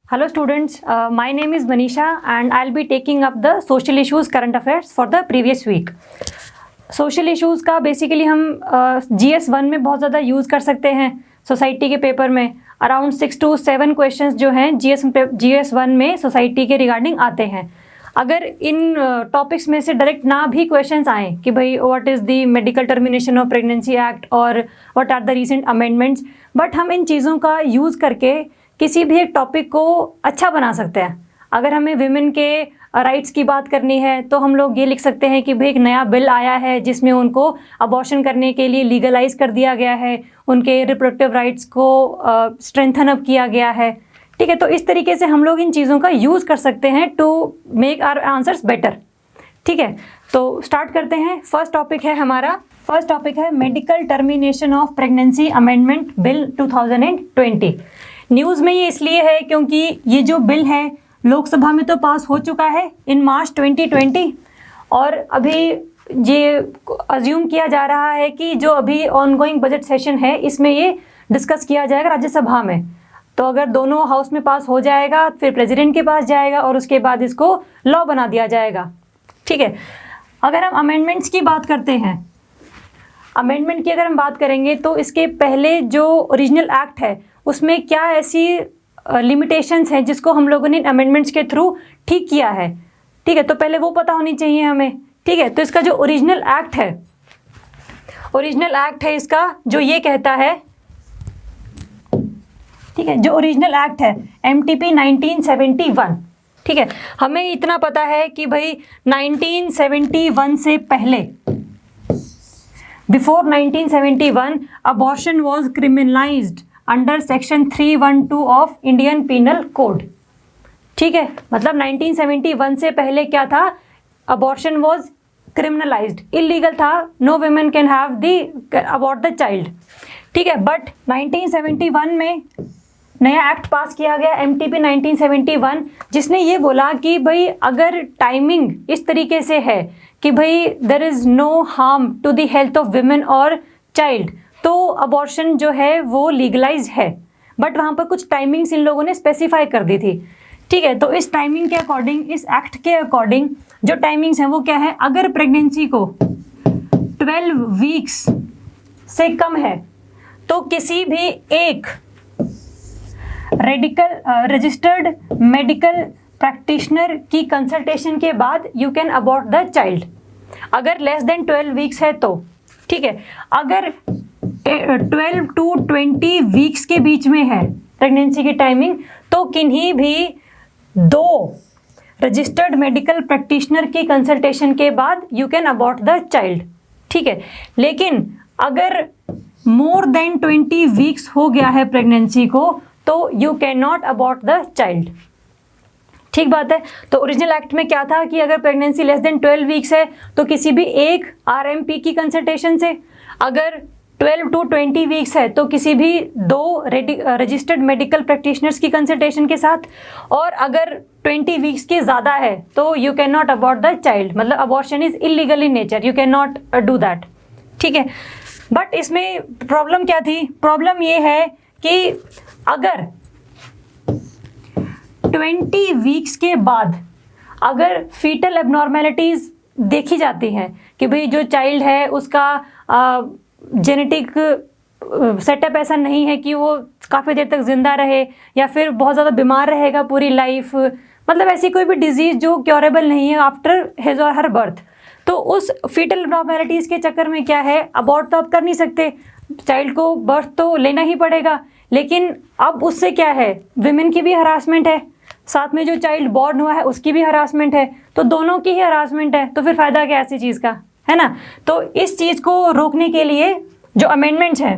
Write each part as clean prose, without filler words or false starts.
Hello students, my name is Manisha and I'll be taking up the social issues current affairs for the previous week. Social issues का basically हम GS1 में बहुत ज़्यादा use कर सकते हैं society के पेपर में। अराउंड 6 to 7 क्वेश्चंस जो हैं GS1 में सोसाइटी के रिगार्डिंग आते हैं। अगर इन टॉपिक्स में से डायरेक्ट ना भी क्वेश्चंस आए कि भाई what is the medical termination of pregnancy act और what are the recent amendments, but हम इन चीज़ों का यूज़ करके किसी भी एक टॉपिक को अच्छा बना सकते हैं। अगर हमें विमेन के राइट्स की बात करनी है तो हम लोग ये लिख सकते हैं कि भाई एक नया बिल आया है जिसमें उनको अबॉर्शन करने के लिए लीगलाइज कर दिया गया है, उनके रिप्रोडक्टिव राइट्स को स्ट्रेंथन अप किया गया है। ठीक है, तो इस तरीके से हम लोग इन चीज़ों का यूज़ कर सकते हैं to make our answers better. ठीक है, तो स्टार्ट करते हैं। फर्स्ट टॉपिक है medical termination of pregnancy amendment bill 2020। News में ये इसलिए है क्योंकि ये जो बिल है लोकसभा में तो पास हो चुका है इन मार्च 2020 और अभी ये अज्यूम किया जा रहा है कि जो अभी ऑनगोइंग बजट सेशन है इसमें ये डिस्कस किया जाएगा राज्यसभा में। तो अगर दोनों हाउस में पास हो जाएगा फिर प्रेसिडेंट के पास जाएगा और उसके बाद इसको लॉ बना दिया जाएगा। ठीक है, अगर हम अमेंडमेंट्स की बात करते हैं, अमेंडमेंट की अगर हम बात करेंगे तो इसके पहले जो ओरिजिनल एक्ट है उसमें क्या ऐसी लिमिटेशंस हैं जिसको हम लोगों ने अमेंडमेंट्स के थ्रू ठीक किया है। ठीक है, तो पहले वो पता होनी चाहिए हमें। ठीक है, तो इसका जो ओरिजिनल एक्ट है इसका जो ये कहता है, ठीक है, जो ओरिजिनल एक्ट है MTP 1971। ठीक है, हमें इतना पता है कि भाई 1971 से पहले, before 1971 abortion was criminalised under section 312 of Indian penal code. ठीक है, मतलब 1971 से पहले क्या था, अबॉर्शन वॉज क्रिमिनलाइज्ड, इलीगल था, no women can have the abort the child. ठीक है, बट 1971 में नया एक्ट पास किया गया MTP 1971 जिसने ये बोला कि भाई अगर टाइमिंग इस तरीके से है कि भाई there is no harm to the health of women और चाइल्ड तो अबॉर्शन जो है वो लीगलाइज है। बट वहाँ पर कुछ टाइमिंग्स इन लोगों ने स्पेसिफाई कर दी थी। ठीक है, तो इस टाइमिंग के अकॉर्डिंग, इस एक्ट के अकॉर्डिंग जो टाइमिंग्स हैं वो क्या है, अगर प्रेगनेंसी को 12 वीक्स से कम है तो किसी भी एक रजिस्टर्ड मेडिकल प्रैक्टिशनर की कंसल्टेशन के बाद you can abort the child. अगर लेस देन 12 वीक्स है तो ठीक है, अगर 12 to 20 वीक्स के बीच में है प्रेगनेंसी की टाइमिंग तो किन्हीं भी 2 रजिस्टर्ड मेडिकल प्रैक्टिशनर की कंसल्टेशन के बाद you can abort the child. ठीक है, लेकिन अगर मोर देन 20 वीक्स हो गया है प्रेगनेंसी को तो you can not abort the child. ठीक बात है, तो ओरिजिनल एक्ट में क्या था कि अगर प्रेगनेंसी लेस देन 12 वीक्स है तो किसी भी एक RMP की कंसल्टेशन से, अगर 12 to 20 वीक्स है तो किसी भी 2 रजिस्टर्ड मेडिकल प्रैक्टिशनर्स की कंसल्टेशन के साथ, और अगर 20 वीक्स के ज़्यादा है तो you can not abort the child, मतलब abortion is illegal in nature, you can not do that. ठीक है, बट इसमें प्रॉब्लम क्या थी, प्रॉब्लम ये है कि अगर 20 वीक्स के बाद अगर फीटल एबनॉर्मेलिटीज़ देखी जाती हैं कि भाई जो चाइल्ड है उसका जेनेटिक सेटअप ऐसा नहीं है कि वो काफ़ी देर तक ज़िंदा रहे या फिर बहुत ज़्यादा बीमार रहेगा पूरी लाइफ, मतलब ऐसी कोई भी डिजीज़ जो क्योरेबल नहीं है आफ्टर हिज और हर बर्थ, तो उस फीटल एबनॉर्मेलिटीज़ के चक्कर में क्या है, अबॉर्ट तो आप कर नहीं सकते, चाइल्ड को बर्थ तो लेना ही पड़ेगा। लेकिन अब उससे क्या है, विमेन की भी हरासमेंट है, साथ में जो चाइल्ड बॉर्न हुआ है उसकी भी हरासमेंट है, तो दोनों की ही हरासमेंट है, तो फिर फ़ायदा क्या ऐसी चीज़ का, है ना। तो इस चीज़ को रोकने के लिए जो अमेंडमेंट्स हैं,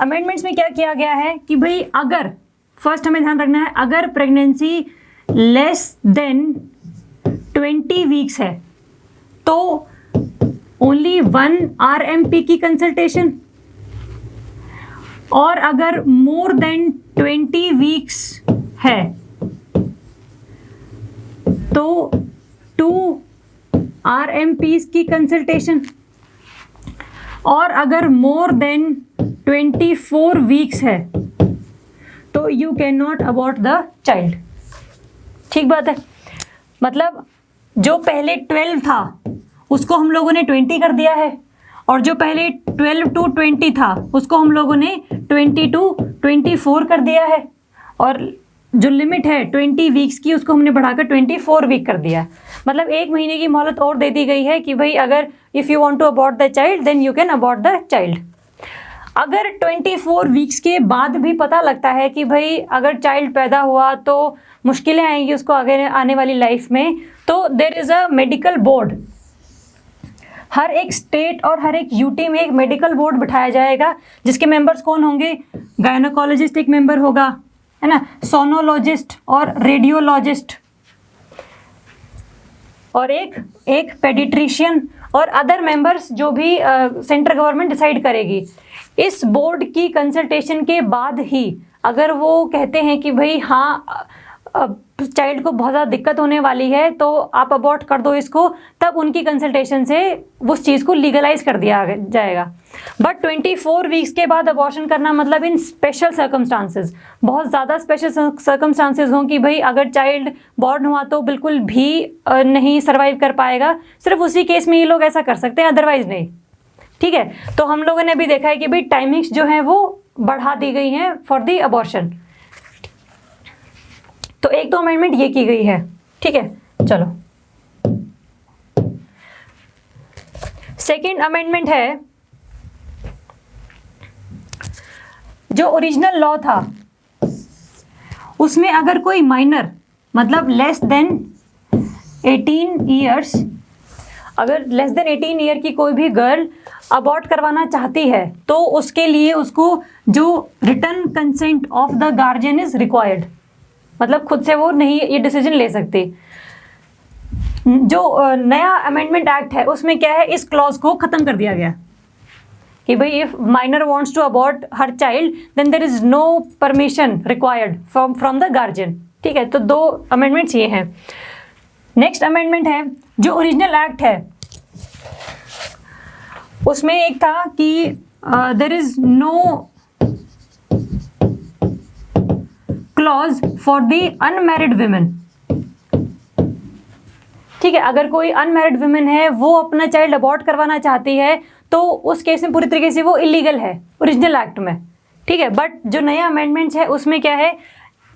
अमेंडमेंट्स में क्या किया गया है कि भाई अगर, फर्स्ट हमें ध्यान रखना है, अगर प्रेगनेंसी लेस देन 20 वीक्स है तो ओनली 1 RMP की कंसल्टेशन, और अगर मोर देन 20 वीक्स है तो 2 RMPs की कंसल्टेशन, और अगर मोर देन 24 वीक्स है तो you can not abort the child. ठीक बात है, मतलब जो पहले 12 था उसको हम लोगों ने 20 कर दिया है, और जो पहले 12 to 20 था उसको हम लोगों ने 20 to 24 कर दिया है, और जो लिमिट है 20 वीक्स की उसको हमने बढ़ाकर 24 वीक कर दिया है। मतलब 1 महीने की मोहलत और दे दी गई है कि भाई अगर if you want to abort the child then you can abort the child. अगर 24 वीक्स के बाद भी पता लगता है कि भाई अगर चाइल्ड पैदा हुआ तो मुश्किलें आएंगी उसको आगे आने वाली लाइफ में, तो there is a medical board. हर एक स्टेट और हर एक यूटी में एक मेडिकल बोर्ड बिठाया जाएगा, जिसके मेंबर्स कौन होंगे? गायनोकोलॉजिस्ट एक मेंबर होगा, है ना, सोनोलॉजिस्ट और रेडियोलॉजिस्ट, और एक पेडिट्रिशियन और अदर मेंबर्स जो भी सेंट्रल गवर्नमेंट डिसाइड करेगी। इस बोर्ड की कंसल्टेशन के बाद ही अगर वो कहते हैं कि भाई हाँ चाइल्ड को बहुत ज़्यादा दिक्कत होने वाली है तो आप अबॉर्ट कर दो इसको, तब उनकी कंसल्टेशन से उस चीज़ को लीगलाइज कर दिया जाएगा। बट 24 वीक्स के बाद अबॉर्शन करना मतलब इन स्पेशल सर्कमस्टांसेस, बहुत ज़्यादा स्पेशल सर्कमस्टांसेस हों कि भाई अगर चाइल्ड बॉर्न हुआ तो बिल्कुल भी नहीं सर्वाइव कर पाएगा, सिर्फ उसी केस में ये लोग ऐसा कर सकते हैं, अदरवाइज नहीं। ठीक है, तो हम लोगों ने भी देखा है कि भाई टाइमिंग्स जो हैं वो बढ़ा दी गई हैं फॉर दी अबॉर्शन। तो एक तो अमेंडमेंट ये की गई है। ठीक है, चलो सेकेंड अमेंडमेंट है, जो ओरिजिनल लॉ था उसमें अगर कोई माइनर मतलब लेस देन 18 ईयर्स, अगर लेस देन 18 ईयर की कोई भी गर्ल अबॉर्ट करवाना चाहती है तो उसके लिए उसको जो written consent of the guardian is required, मतलब खुद से वो नहीं ये डिसीजन ले सकती। जो नया अमेंडमेंट एक्ट है उसमें क्या है, इस क्लॉज को खत्म कर दिया गया कि भाई if minor wants to abort her child then there is no permission required from the guardian. ठीक है, तो 2 अमेंडमेंट्स ये हैं। नेक्स्ट अमेंडमेंट है, जो ओरिजिनल एक्ट है उसमें एक था कि there is no clause for the unmarried women. ठीक है, अगर कोई अनमैरिड वुमेन है वो अपना चाइल्ड अबॉर्ट करवाना चाहती है तो उस केस में पूरी तरीके से वो इलीगल है ओरिजिनल एक्ट में। ठीक है, बट जो नया अमेंडमेंट्स है उसमें क्या है,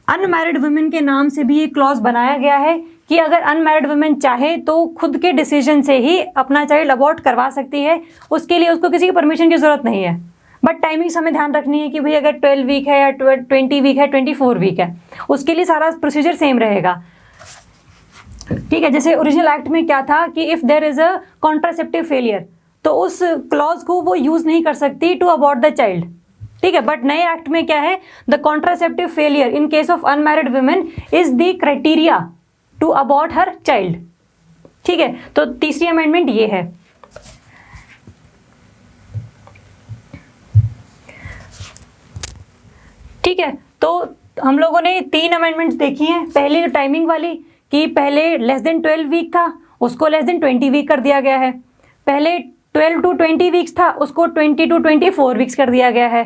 अनमैरिड वुमेन के नाम से भी ये क्लॉज बनाया गया है कि अगर अनमैरिड वुमेन चाहे तो खुद के डिसीजन से ही अपना चाइल्ड अबॉर्ट करवा सकती है, उसके लिए उसको किसी की परमिशन की ज़रूरत नहीं है। बट टाइमिंग्स हमें ध्यान रखनी है कि भाई अगर 12 वीक है या 20 वीक है, 24 वीक है, उसके लिए सारा प्रोसीजर सेम रहेगा। ठीक है, जैसे ओरिजिनल एक्ट में क्या था कि if there is a contraceptive failure तो उस क्लॉज को वो यूज़ नहीं कर सकती टू अबॉर्ट द चाइल्ड। ठीक है, बट नए एक्ट में क्या है, the contraceptive failure in case of unmarried women is the criteria to abort her child. ठीक है, तो तीसरी अमेंडमेंट ये है। ठीक है, तो हम लोगों ने 3 अमेंडमेंट्स देखी हैं। पहले जो टाइमिंग वाली कि पहले लेस देन 12 वीक था उसको लेस देन 20 वीक कर दिया गया है, पहले 12 to 20 वीक्स था उसको 20 to 24 वीक्स कर दिया गया है।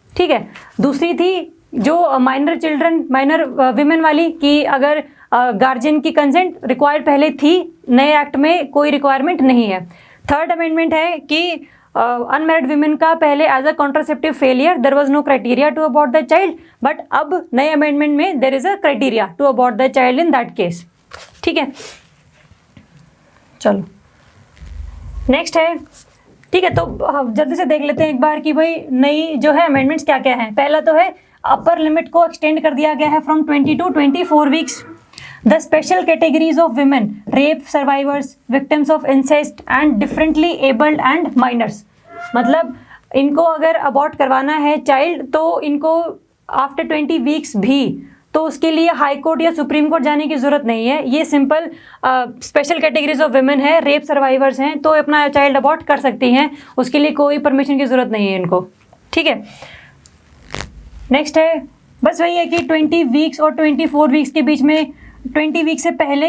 ठीक है, दूसरी थी जो माइनर चिल्ड्रन माइनर विमेन वाली कि अगर गार्जियन की कंसेंट रिक्वायर्ड पहले थी, नए एक्ट में कोई रिक्वायरमेंट नहीं है। थर्ड अमेंडमेंट है कि अनमैरिड विमेन का पहले as a contraceptive failure there was no criteria to abort the child, but अब नए अमेंडमेंट में there is a criteria to abort the child in that case. ठीक है, चलो नेक्स्ट है। ठीक है, तो जल्दी से देख लेते हैं एक बार कि भाई नई जो है अमेंडमेंट्स क्या क्या हैं। पहला तो है अपर लिमिट को एक्सटेंड कर दिया गया है from 20 to 24 weeks. The special categories of women, rape survivors, victims of incest and differently abled and minors, मतलब इनको अगर अबॉर्ट करवाना है चाइल्ड तो इनको आफ्टर 20 वीक्स भी, तो उसके लिए हाई कोर्ट या सुप्रीम कोर्ट जाने की ज़रूरत नहीं है। ये simple special categories of women है, रेप सर्वाइवर्स हैं तो अपना चाइल्ड अबॉर्ट कर सकती हैं, उसके लिए कोई परमिशन की ज़रूरत नहीं है इनको। ठीक है, नेक्स्ट है बस वही है कि 20 वीक्स और 24 वीक्स के बीच में 20 वीक से पहले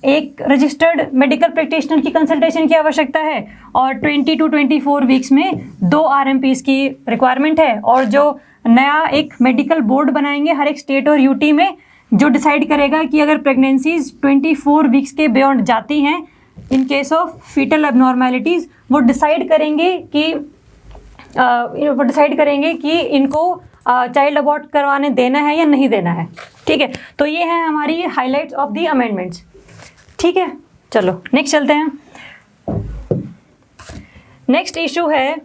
एक रजिस्टर्ड मेडिकल प्रैक्टिशनर की कंसल्टेशन की आवश्यकता है और 20 to 24 वीक्स में 2 RMPs की रिक्वायरमेंट है। और जो नया एक मेडिकल बोर्ड बनाएंगे हर एक स्टेट और यूटी में, जो डिसाइड करेगा कि अगर प्रेगनेंसीज 24 वीक्स के बियॉन्ड जाती हैं in case of foetal abnormalities, वो डिसाइड करेंगे कि इनको चाइल्ड अबॉर्ट करवाने देना है या नहीं देना है। ठीक है, तो ये है हमारी हाइलाइट्स ऑफ द अमेंडमेंट्स। ठीक है, चलो नेक्स्ट चलते हैं। नेक्स्ट इशू है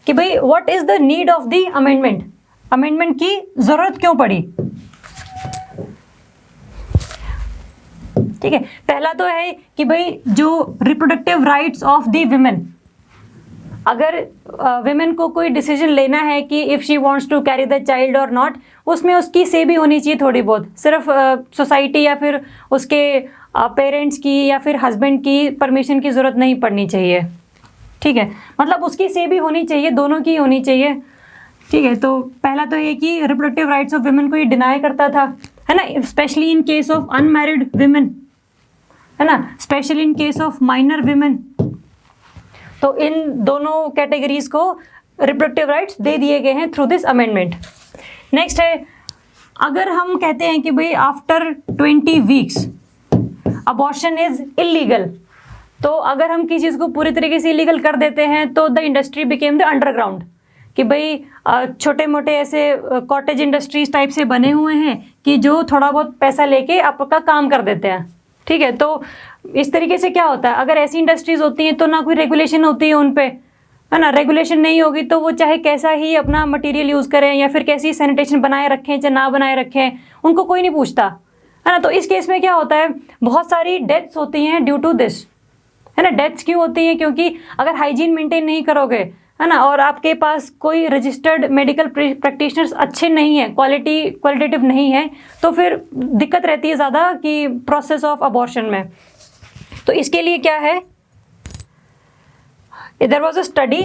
कि भाई what is the need of the amendment, amendment की जरूरत क्यों पड़ी। ठीक है, पहला तो है कि भाई जो reproductive rights of the women, अगर विमेन को कोई डिसीजन लेना है कि if she wants to carry the child और नॉट, उसमें उसकी से भी होनी चाहिए थोड़ी बहुत, सिर्फ सोसाइटी या फिर उसके पेरेंट्स की या फिर हस्बैंड की परमिशन की ज़रूरत नहीं पड़नी चाहिए। ठीक है, मतलब उसकी से भी होनी चाहिए, दोनों की होनी चाहिए। ठीक है, तो पहला तो ये कि रिप्रोडक्टिव राइट्स ऑफ विमेन को ये डिनाई करता था, है ना, specially in case of unmarried women, है ना, specially in case of minor women. तो इन दोनों कैटेगरीज को रिप्रोडक्टिव राइट्स दे दिए गए हैं थ्रू दिस अमेंडमेंट। नेक्स्ट है, अगर हम कहते हैं कि भाई after 20 weeks abortion is illegal, तो अगर हम किसी चीज़ को पूरी तरीके से इलीगल कर देते हैं तो the industry became the underground, कि भाई छोटे मोटे ऐसे कॉटेज इंडस्ट्रीज टाइप से बने हुए हैं कि जो थोड़ा बहुत पैसा लेके आपका काम कर देते हैं। ठीक है, तो इस तरीके से क्या होता है, अगर ऐसी इंडस्ट्रीज होती हैं तो ना कोई रेगुलेशन होती है उन पे, है ना, रेगुलेशन नहीं होगी तो वो चाहे कैसा ही अपना मटेरियल यूज़ करें या फिर कैसी सैनिटेशन बनाए रखें चाहे ना बनाए रखें, उनको कोई नहीं पूछता, है ना। तो इस केस में क्या होता है, बहुत सारी डेथ्स होती हैं ड्यू टू दिस, है ना। डेथ्स क्यों होती हैं, क्योंकि अगर हाइजीन मेंटेन नहीं करोगे, है ना, और आपके पास कोई रजिस्टर्ड मेडिकल प्रैक्टिशनर्स अच्छे नहीं हैं, क्वालिटेटिव नहीं है, तो फिर दिक्कत रहती है ज़्यादा कि प्रोसेस ऑफ अबॉर्शन में। तो इसके लिए क्या है, there was a study,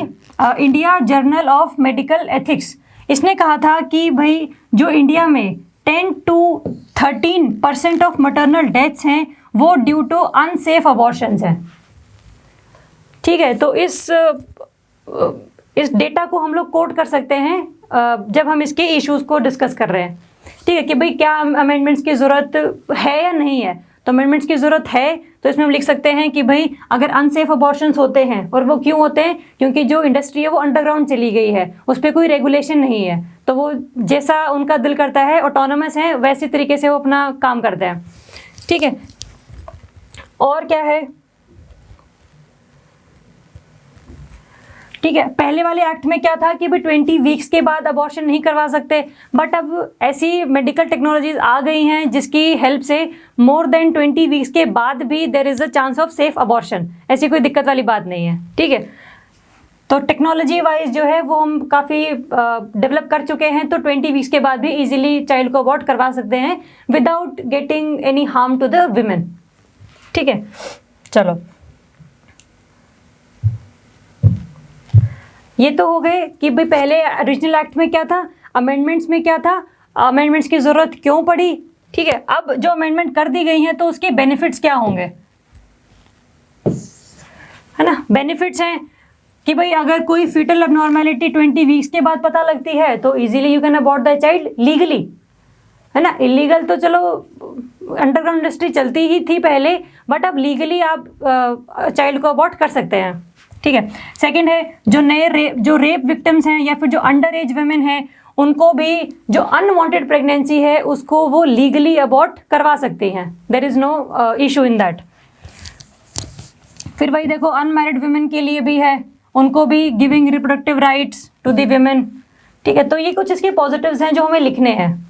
India journal of medical ethics, इसने कहा था कि भाई जो इंडिया में 10 to 13% ऑफ मटर्नल डेथ्स हैं वो ड्यू टू अनसेफ अबॉर्शंस हैं। ठीक है, तो इस डेटा को हम लोग कोट कर सकते हैं जब हम इसके इश्यूज को डिस्कस कर रहे हैं। ठीक है, कि भाई क्या अमेंडमेंट्स की ज़रूरत है या नहीं है। तो अमेंडमेंट्स की ज़रूरत है, तो इसमें हम लिख सकते हैं कि भाई अगर अनसेफ अबॉर्शंस होते हैं, और वो क्यों होते हैं, क्योंकि जो इंडस्ट्री है वो अंडरग्राउंड चली गई है, उस पर कोई रेगुलेशन नहीं है, तो वो जैसा उनका दिल करता है, ऑटोनोमस है, वैसे तरीके से वो अपना काम करते हैं। ठीक है, और क्या है, ठीक है, पहले वाले एक्ट में क्या था कि भाई 20 वीक्स के बाद अबॉर्शन नहीं करवा सकते, बट अब ऐसी मेडिकल टेक्नोलॉजीज आ गई हैं जिसकी हेल्प से मोर देन 20 वीक्स के बाद भी there is a chance of safe abortion, ऐसी कोई दिक्कत वाली बात नहीं है। ठीक है, तो टेक्नोलॉजी वाइज जो है वो हम काफ़ी डेवलप कर चुके हैं, तो 20 वीक्स के बाद भी इजीली चाइल्ड को अबॉर्ट करवा सकते हैं without getting any harm to the women. ठीक है, चलो ये तो हो गए कि भाई पहले ओरिजिनल एक्ट में क्या था, अमेंडमेंट्स में क्या था, अमेंडमेंट्स की ज़रूरत क्यों पड़ी। ठीक है, अब जो अमेंडमेंट कर दी गई हैं तो उसके बेनिफिट्स क्या होंगे, है ना। बेनिफिट्स हैं कि भाई अगर कोई फीटल एबनॉर्मेलिटी 20 वीक्स के बाद पता लगती है तो easily you can abort the child legally, है ना। इलीगल तो चलो अंडरग्राउंड इंडस्ट्री चलती ही थी पहले, बट अब लीगली आप चाइल्ड को अबॉर्ट कर सकते हैं। ठीक है, सेकंड है जो रेप विक्टिम्स हैं या फिर जो अंडर एज वुमेन हैं, उनको भी जो अनवांटेड प्रेगनेंसी है उसको वो लीगली अबॉर्ट करवा सकती हैं, there is no issue in that. फिर वही देखो अनमैरिड वुमेन के लिए भी है, उनको भी giving reproductive rights to the women. ठीक है, तो ये कुछ इसके पॉजिटिव्स हैं जो हमें लिखने हैं।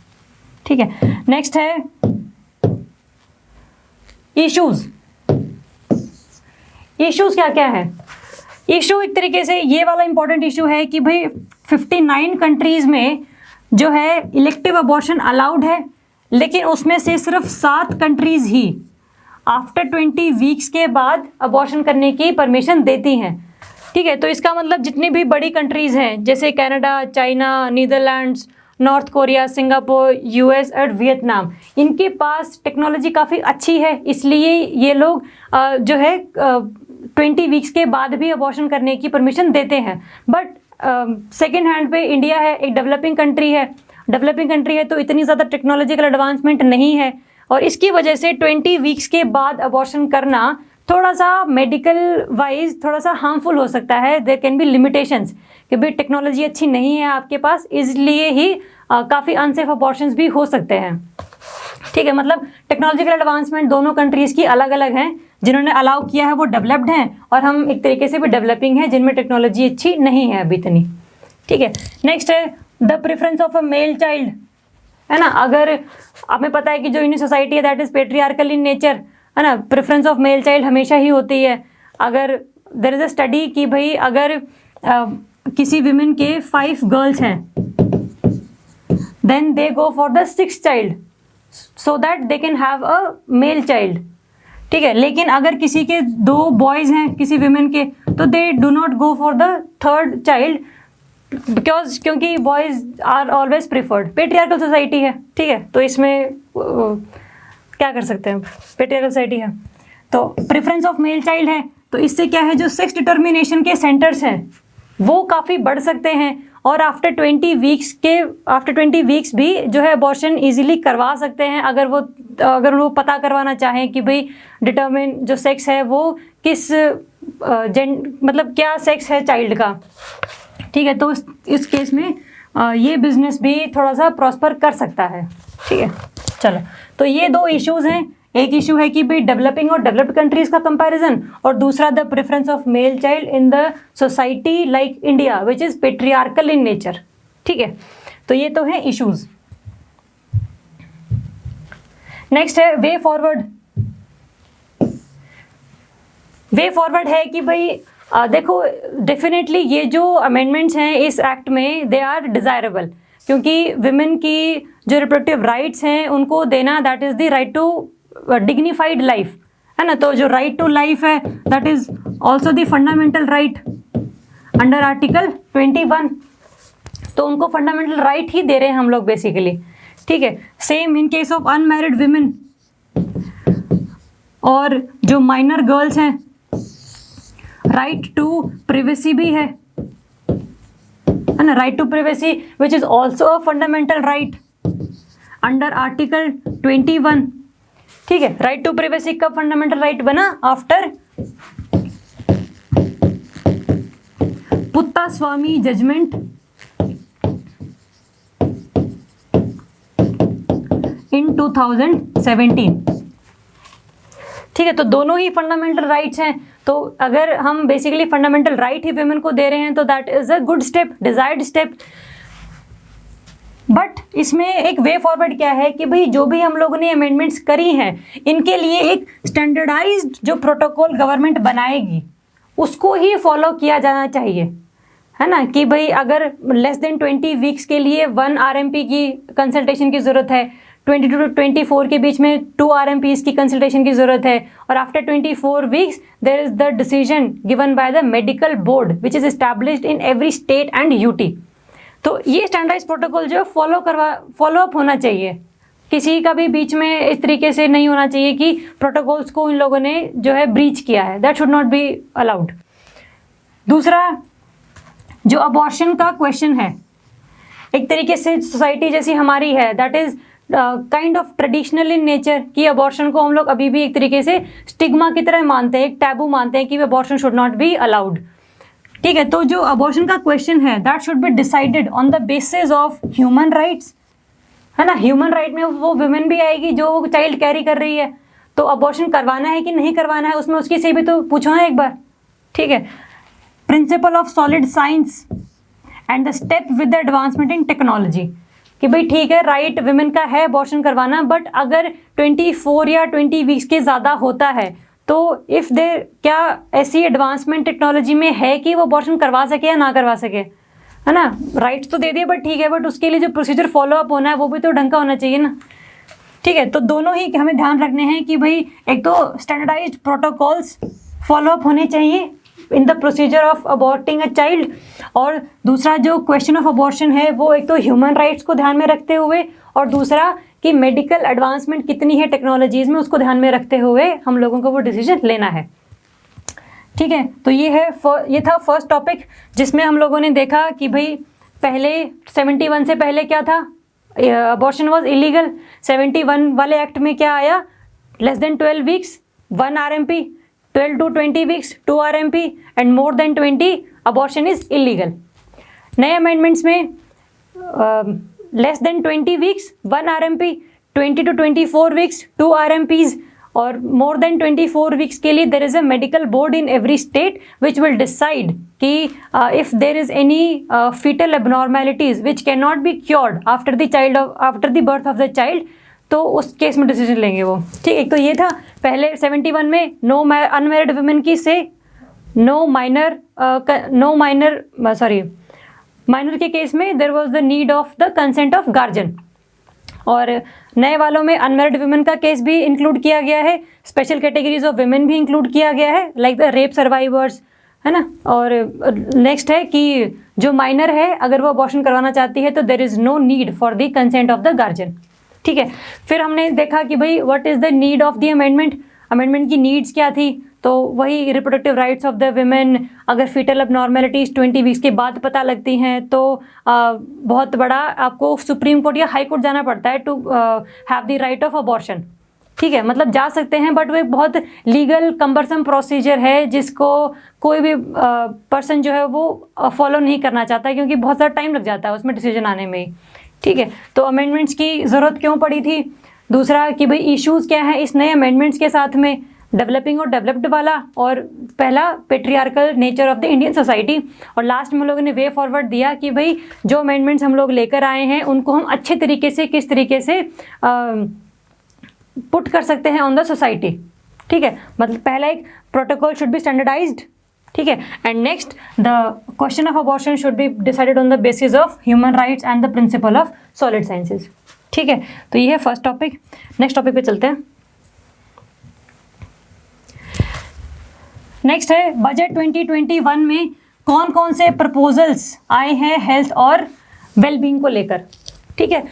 ठीक है, नेक्स्ट है इश्यूज क्या क्या है। इशू एक तरीके से ये वाला इंपॉर्टेंट इशू है कि भाई 59 कंट्रीज़ में जो है इलेक्टिव अबॉर्शन अलाउड है, लेकिन उसमें से सिर्फ 7 कंट्रीज़ ही आफ्टर 20 वीक्स के बाद अबॉर्शन करने की परमिशन देती हैं। ठीक है, तो इसका मतलब जितनी भी बड़ी कंट्रीज़ हैं जैसे Canada, China, Netherlands, north Korea, Singapore, US और वियतनाम, इनके पास टेक्नोलॉजी काफ़ी अच्छी है, इसलिए ये लोग जो है 20 वीक्स के बाद भी अबॉर्शन करने की परमिशन देते हैं। बट सेकेंड हैंड पे इंडिया है, एक डेवलपिंग कंट्री है, तो इतनी ज़्यादा टेक्नोलॉजिकल एडवांसमेंट नहीं है, और इसकी वजह से 20 वीक्स के बाद अबॉर्शन करना थोड़ा सा मेडिकल वाइज थोड़ा सा हार्मफुल हो सकता है। देयर कैन बी लिमिटेशंस कि भाई टेक्नोलॉजी अच्छी नहीं है आपके पास, इसलिए ही काफ़ी अनसेफ अबॉर्शंस भी हो सकते हैं। ठीक है, मतलब टेक्नोलॉजिकल एडवांसमेंट दोनों कंट्रीज़ की अलग अलग हैं। जिन्होंने अलाउ किया है वो डेवलप्ड हैं, और हम एक तरीके से भी डेवलपिंग है जिनमें टेक्नोलॉजी अच्छी नहीं है अभी इतनी। ठीक है, नेक्स्ट है the preference of a male child, है ना। अगर हमें पता है कि जो इंडियन सोसाइटी है that is patriarchal in nature, है ना, प्रेफरेंस ऑफ मेल चाइल्ड हमेशा ही होती है। अगर देयर इज़ अ स्टडी कि भाई अगर किसी विमेन के 5 गर्ल्स हैं, then they go for the 6th child so that they can have a male child. ठीक है, लेकिन अगर किसी के 2 बॉयज़ हैं किसी विमेन के, तो they do not go for the 3rd child, क्योंकि boys are always preferred. Patriarchal society है, ठीक है, तो इसमें क्या कर सकते हैं, पेट्रियार्कल सोसाइटी है तो प्रेफरेंस ऑफ मेल चाइल्ड है। तो इससे क्या है, जो सेक्स डिटर्मिनेशन के सेंटर्स हैं वो काफ़ी बढ़ सकते हैं, और आफ्टर 20 वीक्स भी जो है अबॉर्शन इजीली करवा सकते हैं, अगर वो पता करवाना चाहें कि भाई डिटर्मिन जो सेक्स है वो किस मतलब क्या सेक्स है चाइल्ड का। ठीक है, तो इस केस में ये बिजनेस भी थोड़ा सा प्रॉस्पर कर सकता है। ठीक है, चलो, तो ये 2 इश्यूज हैं। एक इशू है कि भाई डेवलपिंग और डेवलप्ड कंट्रीज का कंपैरिजन, और दूसरा the preference of male child in the society like India which is patriarchal in nature. ठीक है, तो ये तो है इश्यूज। नेक्स्ट है वे फॉरवर्ड। वे फॉरवर्ड है कि भाई देखो, डेफिनेटली ये जो अमेंडमेंट्स हैं इस एक्ट में दे आर डिज़ायरेबल, क्योंकि विमेन की जो रिप्रोडक्टिव राइट्स हैं उनको देना, that is the right to dignified life, है ना। तो जो राइट टू लाइफ है that is also the fundamental right under article 21, तो उनको फंडामेंटल राइट ही दे रहे हैं हम लोग बेसिकली। ठीक है, same in case of unmarried women और जो माइनर गर्ल्स हैं, राइट टू प्रिवेसी भी है ना, right to privacy which is also a fundamental right under article 21। ठीक है, राइट टू प्रिवेसी का फंडामेंटल राइट बना after Puttaswamy judgement in 2017। ठीक है, तो दोनों ही फंडामेंटल राइट्स हैं, तो अगर हम बेसिकली फंडामेंटल राइट ही वुमेन को दे रहे हैं तो that is a good step, desired step. But इसमें एक वे फॉरवर्ड क्या है कि भाई जो भी हम लोगों ने अमेंडमेंट्स करी हैं इनके लिए एक स्टैंडर्डाइज्ड जो प्रोटोकॉल गवर्नमेंट बनाएगी उसको ही फॉलो किया जाना चाहिए, है ना। कि भाई अगर लेस देन 20 वीक्स के लिए 1 RMP की कंसल्टेशन की ज़रूरत है, 22 to 24 के बीच में 2 RMPs की कंसल्टेशन की ज़रूरत है, और after 24 weeks there is the decision given by the medical board which is established in every state and UT। तो ये स्टैंडर्डाइज प्रोटोकॉल जो फॉलो अप होना चाहिए, किसी का भी बीच में इस तरीके से नहीं होना चाहिए कि प्रोटोकॉल्स को इन लोगों ने जो है ब्रीच किया है, that should not be allowed. दूसरा, जो अबॉर्शन का क्वेश्चन है, एक तरीके से सोसाइटी जैसी हमारी है that is kind of traditional in nature, कि अबॉर्शन को हम लोग अभी भी एक तरीके से स्टिग्मा की तरह मानते हैं, एक टैबू मानते हैं कि abortion should not be allowed. ठीक है, तो जो अबॉर्शन का क्वेश्चन है that should be decided on the basis of human rights, है ना। ह्यूमन राइट में वो वुमेन भी आएगी जो चाइल्ड कैरी कर रही है, तो अबॉर्शन करवाना है कि नहीं करवाना है उसमें उसकी से भी तो पूछो ना एक बार। ठीक है, principal of solid science and the step with the advancement in technology, कि भाई ठीक है राइट विमेन का है अबॉर्शन करवाना, बट अगर 24 या 20 वीक्स के ज़्यादा होता है तो इफ़ दे क्या ऐसी एडवांसमेंट टेक्नोलॉजी में है कि वो अबॉर्शन करवा सके या ना करवा सके, है ना। राइट्स तो दे दिए बट ठीक है, बट उसके लिए जो प्रोसीजर फॉलो अप होना है वो भी तो ढंग का होना चाहिए ना। ठीक है, तो दोनों ही हमें ध्यान रखने हैं कि भाई एक तो स्टैंडर्डाइज्ड प्रोटोकॉल्स फॉलो अप होने चाहिए in the procedure of aborting a child. और दूसरा जो क्वेश्चन ऑफ अबॉर्शन है वो एक तो ह्यूमन राइट्स को ध्यान में रखते हुए, और दूसरा कि मेडिकल एडवांसमेंट कितनी है टेक्नोलॉजीज़ में, उसको ध्यान में रखते हुए हम लोगों को वो डिसीजन लेना है। ठीक है, तो ये था फर्स्ट टॉपिक, जिसमें हम लोगों ने देखा कि भाई पहले 71 से पहले क्या था, अबॉर्शन वाज इलीगल। 71 वाले एक्ट में क्या आया, less than 12 weeks 1 RMP, 12 to 20 weeks 2 RMP, and more than 20 abortion is illegal. नए अमेंडमेंट्स में less than 20 weeks 1 RMP, 20 to 24 weeks 2 RMPs, और मोर देन 24 वीक्स के लिए there is a medical board in every state which will decide कि if there is any foetal abnormalities which can not be cured after the birth of the child, तो उस case में decision लेंगे वो। ठीक है, तो ये था पहले 71 में नो अनमैरिड वुमेन की से माइनर के केस में there was the need of the consent of guardian. और नए वालों में अनमैरिड वुमेन का केस भी इंक्लूड किया गया है, स्पेशल कैटेगरीज ऑफ वुमेन भी इंक्लूड किया गया है, लाइक द रेप सर्वाइवर्स, है ना। और नेक्स्ट है कि जो माइनर है अगर वो अबॉर्शन करवाना चाहती है तो there is no need for the consent of the guardian. ठीक है, फिर हमने देखा कि भाई what is the need of the amendment की नीड्स क्या थी, तो वही reproductive rights of the women, अगर फीटल एबनॉर्मेलिटीज 20 वीक्स के बाद पता लगती हैं तो बहुत बड़ा आपको सुप्रीम कोर्ट या हाई कोर्ट जाना पड़ता है to have the right of abortion. ठीक है, मतलब जा सकते हैं, बट वो एक बहुत लीगल कम्बरसम प्रोसीजर है जिसको कोई भी पर्सन जो है वो फॉलो नहीं करना चाहता, क्योंकि बहुत सारा टाइम लग जाता है उसमें डिसीजन आने में। ठीक है, तो अमेंडमेंट्स की ज़रूरत क्यों पड़ी थी, दूसरा कि भाई इश्यूज़ क्या हैं इस नए अमेंडमेंट्स के साथ में, डेवलपिंग और डेवलप्ड वाला, और पहला patriarchal nature of the Indian society, और लास्ट में हम लोगों ने वे फॉरवर्ड दिया कि भाई जो अमेंडमेंट्स हम लोग लेकर आए हैं उनको हम अच्छे तरीके से किस तरीके से पुट कर सकते हैं ऑन द सोसाइटी। ठीक है, मतलब पहला एक प्रोटोकॉल शुड बी स्टैंडर्डाइज्ड। ठीक है, and next the question of abortion should be decided on the basis of human rights and the principle of solid sciences. ठीक है, तो ये है फर्स्ट टॉपिक। नेक्स्ट टॉपिक पे चलते हैं। नेक्स्ट है बजट 2021 में कौन कौन से प्रपोजल्स आए हैं हेल्थ और वेलबींग को लेकर। ठीक है,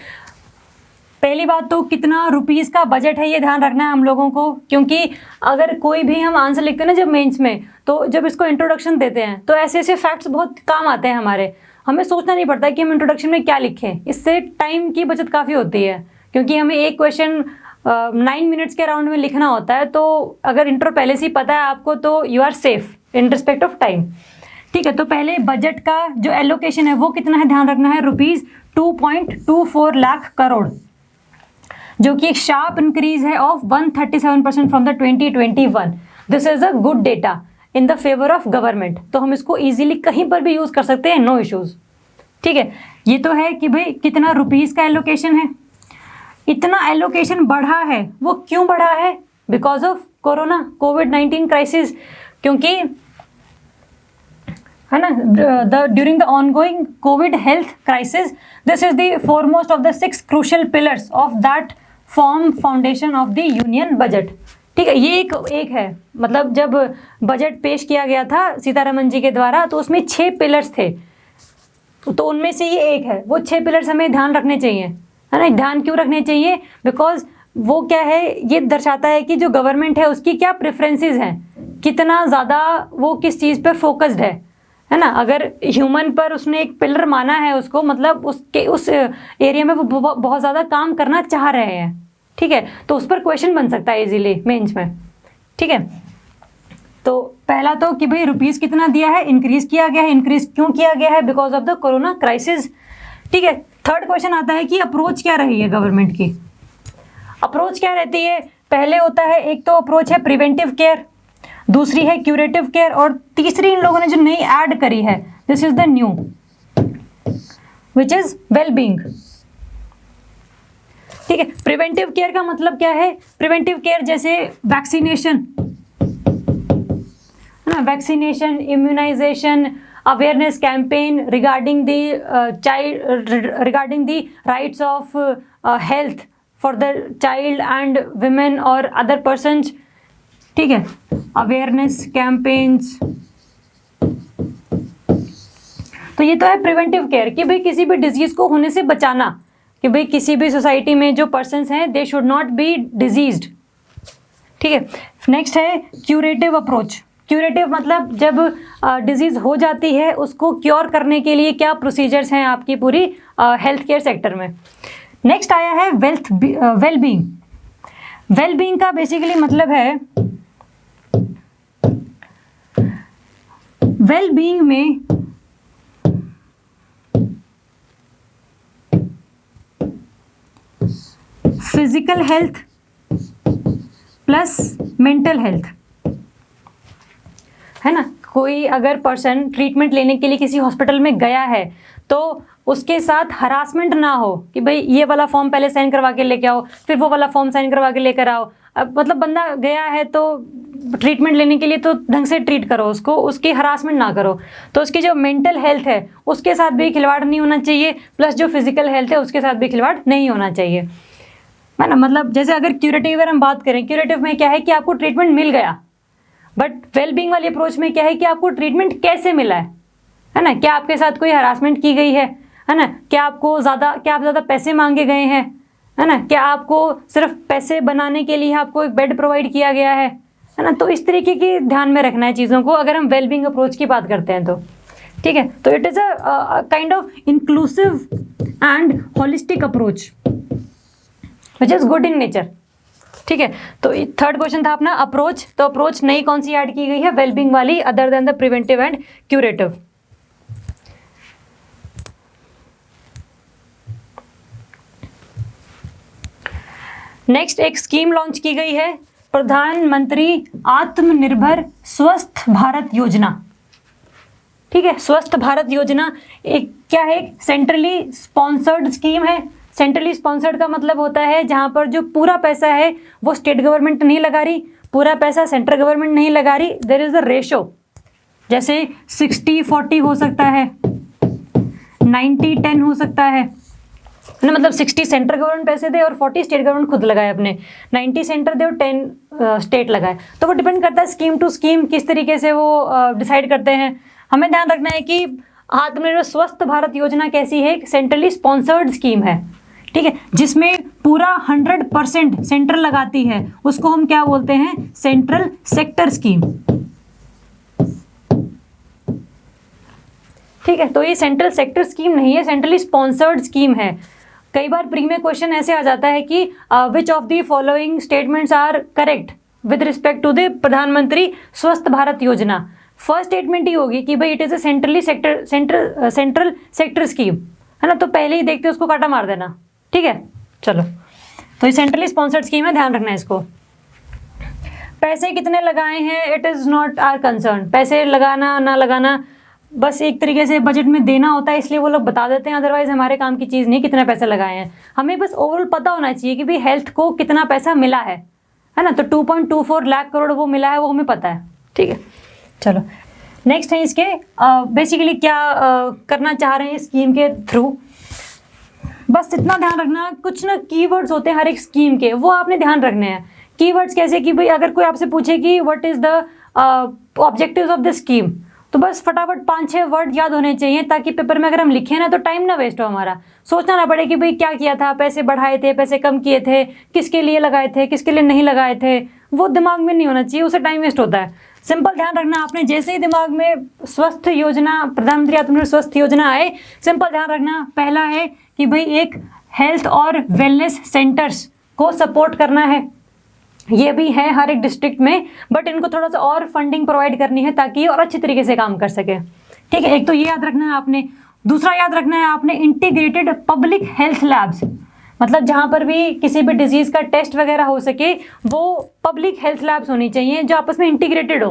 पहली बात तो कितना रुपीस का बजट है ये ध्यान रखना है हम लोगों को, क्योंकि अगर कोई भी हम आंसर लिखते हैं ना जब मेंस में, तो जब इसको इंट्रोडक्शन देते हैं तो ऐसे ऐसे फैक्ट्स बहुत काम आते हैं हमारे, हमें सोचना नहीं पड़ता कि हम इंट्रोडक्शन में क्या लिखें। इससे टाइम की बचत काफ़ी होती है, क्योंकि हमें एक क्वेश्चन 9 मिनट्स के राउंड में लिखना होता है, तो अगर इंट्रो पहले से ही पता है आपको तो you are safe in respect of time. ठीक है, तो पहले बजट का जो एलोकेशन है वो कितना है ध्यान रखना है, ₹2.24 लाख करोड़, जो कि एक शार्प इंक्रीज है of 137% from the 2021। This is a good data in the favour of government, तो हम इसको इजीली कहीं पर भी यूज कर सकते हैं, नो इश्यूज। ठीक है, ये तो है कि भाई कितना रुपीस का एलोकेशन है। इतना एलोकेशन बढ़ा है, वो क्यों बढ़ा है, because of corona covid crisis, क्योंकि है ना during the ongoing Covid health crisis, this is the foremost of the 6 crucial pillars of that form foundation of the union budget. ठीक है, ये एक है, मतलब जब बजट पेश किया गया था सीतारमन जी के द्वारा तो उसमें 6 पिलर्स थे, तो उनमें से ये एक है। वो 6 पिलर्स हमें ध्यान रखने चाहिए, है ना। ध्यान क्यों रखने चाहिए, बिकॉज वो क्या है, ये दर्शाता है कि जो गवर्नमेंट है उसकी क्या प्रेफरेंसेस हैं, कितना ज़्यादा वो किस चीज़ पर फोकस्ड है ना। अगर ह्यूमन पर उसने एक पिलर माना है उसको, मतलब उसके उस एरिया में वो बहुत ज़्यादा काम करना चाह रहे हैं। ठीक है, तो उस पर क्वेश्चन बन सकता है इजीली मेंस में। ठीक है, तो पहला तो कि भाई रुपीस कितना दिया है, इंक्रीज किया गया है, इंक्रीज क्यों किया गया है, because of the corona crisis. ठीक है, थर्ड क्वेश्चन आता है कि अप्रोच क्या रही है गवर्नमेंट की। अप्रोच क्या रहती है, पहले होता है एक तो अप्रोच है प्रिवेंटिव केयर, दूसरी है क्यूरेटिव केयर, और तीसरी इन लोगों ने जो नई ऐड करी है, this is the new which is wellbeing. ठीक है, प्रिवेंटिव केयर का मतलब क्या है, प्रिवेंटिव केयर जैसे वैक्सीनेशन, है ना, vaccination, immunisation, awareness campaign regarding the child, regarding the rights of health for the child and women और अदर पर्सन्स। ठीक है, अवेयरनेस कैंपेन्स तो ये तो है प्रिवेंटिव केयर कि भाई किसी भी डिजीज़ को होने से बचाना, कि भाई किसी भी सोसाइटी में जो पर्सन्स हैं they should not be diseased. ठीक है, नेक्स्ट है क्यूरेटिव अप्रोच। क्यूरेटिव मतलब जब डिजीज़ हो जाती है उसको क्योर करने के लिए क्या प्रोसीजर्स हैं आपकी पूरी हेल्थ केयर सेक्टर में। नेक्स्ट आया है वेल बीइंग। वेल बीइंग का बेसिकली मतलब है, वेल बीइंग में physical health plus mental health, है ना। कोई अगर पर्सन ट्रीटमेंट लेने के लिए किसी हॉस्पिटल में गया है तो उसके साथ हरासमेंट ना हो कि भाई ये वाला फॉर्म पहले साइन करवा के लेके आओ, फिर वो वाला फॉर्म साइन करवा के लेकर आओ। अब मतलब बंदा गया है तो ट्रीटमेंट लेने के लिए तो ढंग से ट्रीट करो उसको, उसकी हरासमेंट ना करो। तो उसकी जो मेंटल हेल्थ है उसके साथ भी खिलवाड़ नहीं होना चाहिए, प्लस जो फिजिकल हेल्थ है उसके साथ भी खिलवाड़ नहीं होना चाहिए, है ना। मतलब जैसे अगर क्यूरेटिव अगर हम बात करें, क्यूरेटिव में क्या है कि आपको ट्रीटमेंट मिल गया, बट वेलबींग वाली अप्रोच में क्या है कि आपको ट्रीटमेंट कैसे मिला है ना। क्या आपके साथ कोई हरासमेंट की गई है ना। क्या आप ज़्यादा पैसे मांगे गए हैं, है ना। क्या आपको सिर्फ पैसे बनाने के लिए आपको एक बेड प्रोवाइड किया गया है ना। तो इस तरीके की ध्यान में रखना है चीज़ों को अगर हम वेलबींग अप्रोच की बात करते हैं तो। ठीक है, तो it is a kind of inclusive and holistic approach which is good in nature. ठीक है, तो थर्ड क्वेश्चन था अपना अप्रोच। तो अप्रोच नई कौन सी ऐड की गई है, वेलबींग वाली, other than the preventive and curative. Next एक स्कीम लॉन्च की गई है, प्रधानमंत्री आत्मनिर्भर स्वस्थ भारत योजना। ठीक है, स्वस्थ भारत योजना एक क्या है, सेंट्रली स्पॉन्सर्ड स्कीम है। सेंट्रली स्पॉन्सर्ड का मतलब होता है जहां पर जो पूरा पैसा है वो स्टेट गवर्नमेंट नहीं लगा रही, पूरा पैसा सेंट्रल गवर्नमेंट नहीं लगा रही। देयर इज अ रेशो, जैसे 60-40 हो सकता है, 90-10 हो सकता है ना। मतलब 60 सेंट्रल गवर्नमेंट पैसे दे और 40 स्टेट गवर्नमेंट खुद लगाए अपने, 90 सेंटर दे और 10 स्टेट लगाए। तो वो डिपेंड करता है स्कीम टू स्कीम किस तरीके से वो डिसाइड करते हैं। हमें ध्यान रखना है कि आत्मनिर्भर स्वस्थ भारत योजना कैसी है, सेंट्रली स्पॉन्सर्ड स्कीम है। ठीक है, जिसमें पूरा 100% सेंट्रल लगाती है, उसको हम क्या बोलते हैं, सेंट्रल सेक्टर स्कीम। ठीक है, तो ये सेंट्रल सेक्टर स्कीम नहीं है, सेंट्रली स्पॉन्सर्ड स्कीम है। कई बार प्री में क्वेश्चन ऐसे आ जाता है कि which of the following statements are correct with respect to the प्रधानमंत्री स्वस्थ भारत योजना। फर्स्ट स्टेटमेंट ही होगी कि भाई it is a central sector scheme, है ना। तो पहले ही देखते उसको काटा मार देना। ठीक है, चलो, तो ये सेंट्रली स्पॉन्सर्ड स्कीम है, ध्यान रखना है इसको। पैसे कितने लगाए हैं, it is not our concern. पैसे लगाना ना लगाना बस एक तरीके से बजट में देना होता है, इसलिए वो लोग बता देते हैं, अदरवाइज हमारे काम की चीज़ नहीं कितना पैसा लगाए हैं। हमें बस ओवरऑल पता होना चाहिए कि भाई हेल्थ को कितना पैसा मिला है ना। तो 2.24 लाख करोड़ वो मिला है, वो हमें पता है। ठीक है, चलो नेक्स्ट है इसके बेसिकली क्या करना चाह रहे हैं स्कीम के थ्रू। बस इतना ध्यान रखना, कुछ ना कीवर्ड्स होते हैं हर एक स्कीम के, वो आपने ध्यान रखने हैं। कीवर्ड्स कैसे कि भाई अगर कोई आपसे पूछे कि what is the objectives of the scheme, तो बस फटाफट 5-6 वर्ड याद होने चाहिए, ताकि पेपर में अगर हम लिखें ना तो टाइम ना वेस्ट हो हमारा, सोचना ना पड़े कि भाई क्या किया था, पैसे बढ़ाए थे, पैसे कम किए थे, किसके लिए लगाए थे, किसके लिए नहीं लगाए थे, वो दिमाग में नहीं होना चाहिए, उससे टाइम वेस्ट होता है। सिंपल ध्यान रखना, आपने जैसे ही दिमाग में स्वस्थ योजना, प्रधानमंत्री आत्मनिर्भर स्वस्थ योजना आए, सिंपल ध्यान रखना, पहला है कि भाई एक हेल्थ और वेलनेस सेंटर्स को सपोर्ट करना है। ये भी है हर एक डिस्ट्रिक्ट में, बट इनको थोड़ा सा और फंडिंग प्रोवाइड करनी है ताकि ये और अच्छी तरीके से काम कर सके। ठीक है, एक तो ये याद रखना है आपने। दूसरा याद रखना है आपने इंटीग्रेटेड पब्लिक हेल्थ लैब्स, मतलब जहाँ पर भी किसी भी डिजीज़ का टेस्ट वगैरह हो सके वो पब्लिक हेल्थ लैब्स होनी चाहिए जो आपस में इंटीग्रेटेड हो,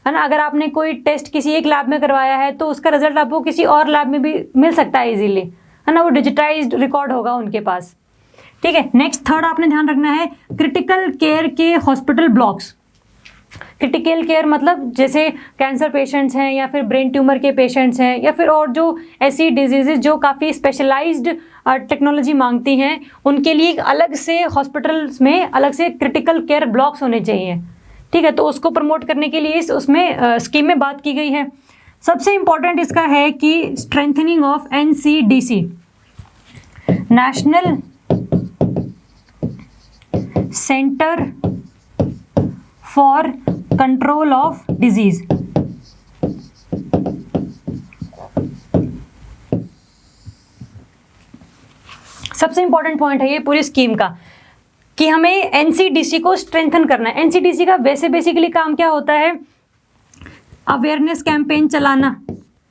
है ना। अगर आपने कोई टेस्ट किसी एक लैब में करवाया है तो उसका रिजल्ट आपको किसी और लैब में भी मिल सकता है इजीली, है ना। वो डिजिटाइज्ड रिकॉर्ड होगा उनके पास। ठीक है, नेक्स्ट थर्ड आपने ध्यान रखना है क्रिटिकल केयर के हॉस्पिटल ब्लॉक्स। क्रिटिकल केयर मतलब जैसे कैंसर पेशेंट्स हैं या फिर ब्रेन ट्यूमर के पेशेंट्स हैं या फिर और जो ऐसी डिजीजेज जो काफ़ी स्पेशलाइज्ड टेक्नोलॉजी मांगती हैं, उनके लिए अलग से हॉस्पिटल्स में अलग से क्रिटिकल केयर ब्लॉक्स होने चाहिए। ठीक है, तो उसको प्रमोट करने के लिए उसमें स्कीम में बात की गई है। सबसे इंपॉर्टेंट इसका है कि strengthening of NCDC, national centre for control of disease. सबसे इंपॉर्टेंट पॉइंट है ये पूरी स्कीम का कि हमें NCDC को स्ट्रेंथन करना है। NCDC का वैसे बेसिकली काम क्या होता है, अवेयरनेस कैंपेन चलाना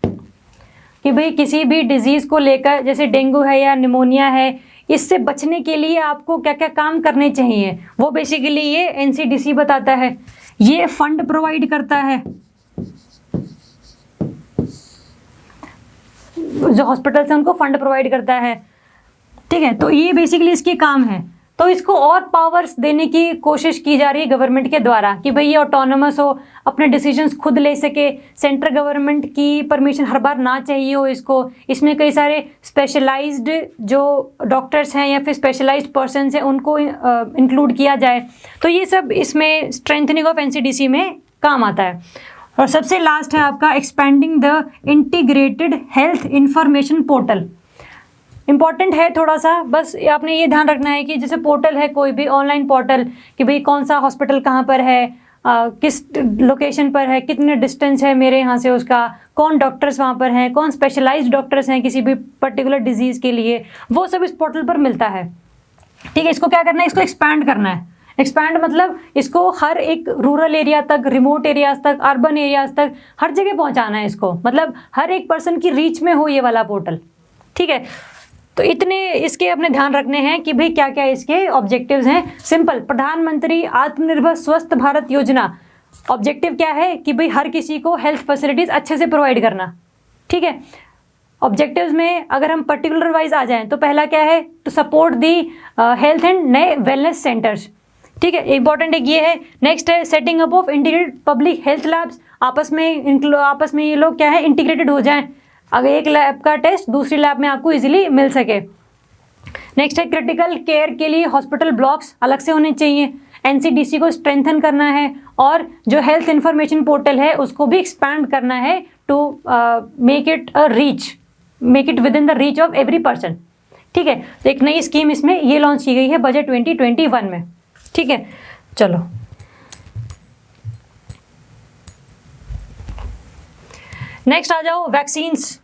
कि भाई किसी भी डिजीज़ को लेकर, जैसे डेंगू है या निमोनिया है, इससे बचने के लिए आपको क्या क्या काम करने चाहिए, वो बेसिकली ये NCDC बताता है। ये फंड प्रोवाइड करता है, जो हॉस्पिटल्स हैं उनको फंड प्रोवाइड करता है, ठीक है। तो ये बेसिकली इसकी काम है। तो इसको और पावर्स देने की कोशिश की जा रही है गवर्नमेंट के द्वारा कि भाई ये ऑटोनोमस हो, अपने डिसीजंस खुद ले सके, सेंट्रल गवर्नमेंट की परमिशन हर बार ना चाहिए हो इसको। इसमें कई सारे स्पेशलाइज्ड जो डॉक्टर्स हैं या फिर स्पेशलाइज्ड पर्सन्स हैं उनको इंक्लूड किया जाए। तो ये सब इसमें स्ट्रेंथनिंग ऑफ NCDC में काम आता है। और सबसे लास्ट है आपका expanding the integrated health information portal. Important है थोड़ा सा, बस आपने ये ध्यान रखना है कि जैसे पोर्टल है कोई भी ऑनलाइन पोर्टल कि भाई कौन सा हॉस्पिटल कहाँ पर है, किस लोकेशन पर है, कितने डिस्टेंस है मेरे यहाँ से उसका, कौन डॉक्टर्स वहाँ पर हैं, कौन स्पेशलाइज्ड डॉक्टर्स हैं किसी भी पर्टिकुलर डिजीज़ के लिए, वो सब इस पोर्टल पर मिलता है, ठीक है। इसको क्या करना है, इसको एक्सपैंड करना है। एक्सपैंड मतलब इसको हर एक रूरल एरिया तक, रिमोट एरियाज तक, अर्बन एरियाज तक, हर जगह पहुँचाना है इसको, मतलब हर एक पर्सन की रीच में हो ये वाला पोर्टल, ठीक है। तो इतने इसके अपने ध्यान रखने हैं कि भाई क्या क्या इसके ऑब्जेक्टिव्स हैं। सिंपल, प्रधानमंत्री आत्मनिर्भर स्वस्थ भारत योजना, ऑब्जेक्टिव क्या है कि भाई हर किसी को हेल्थ फैसिलिटीज़ अच्छे से प्रोवाइड करना, ठीक है। ऑब्जेक्टिव्स में अगर हम पर्टिकुलर वाइज आ जाएं तो पहला क्या है, to support the health and नए वेलनेस सेंटर्स, ठीक है, इंपॉर्टेंट एक ये है। नेक्स्ट है setting up of integrated public health labs, आपस में ये लोग क्या है इंटीग्रेटेड हो जाएं, अगर एक लैब का टेस्ट दूसरी लैब में आपको इजीली मिल सके। नेक्स्ट है क्रिटिकल केयर के लिए हॉस्पिटल ब्लॉक्स अलग से होने चाहिए। NCDC को स्ट्रेंथन करना है और जो हेल्थ इंफॉर्मेशन पोर्टल है उसको भी एक्सपैंड करना है to make it within the reach of every person, ठीक है। तो एक नई स्कीम इसमें ये लॉन्च की गई है बजट 2021 में, ठीक है। चलो नेक्स्ट आ जाओ, वैक्सीन्स,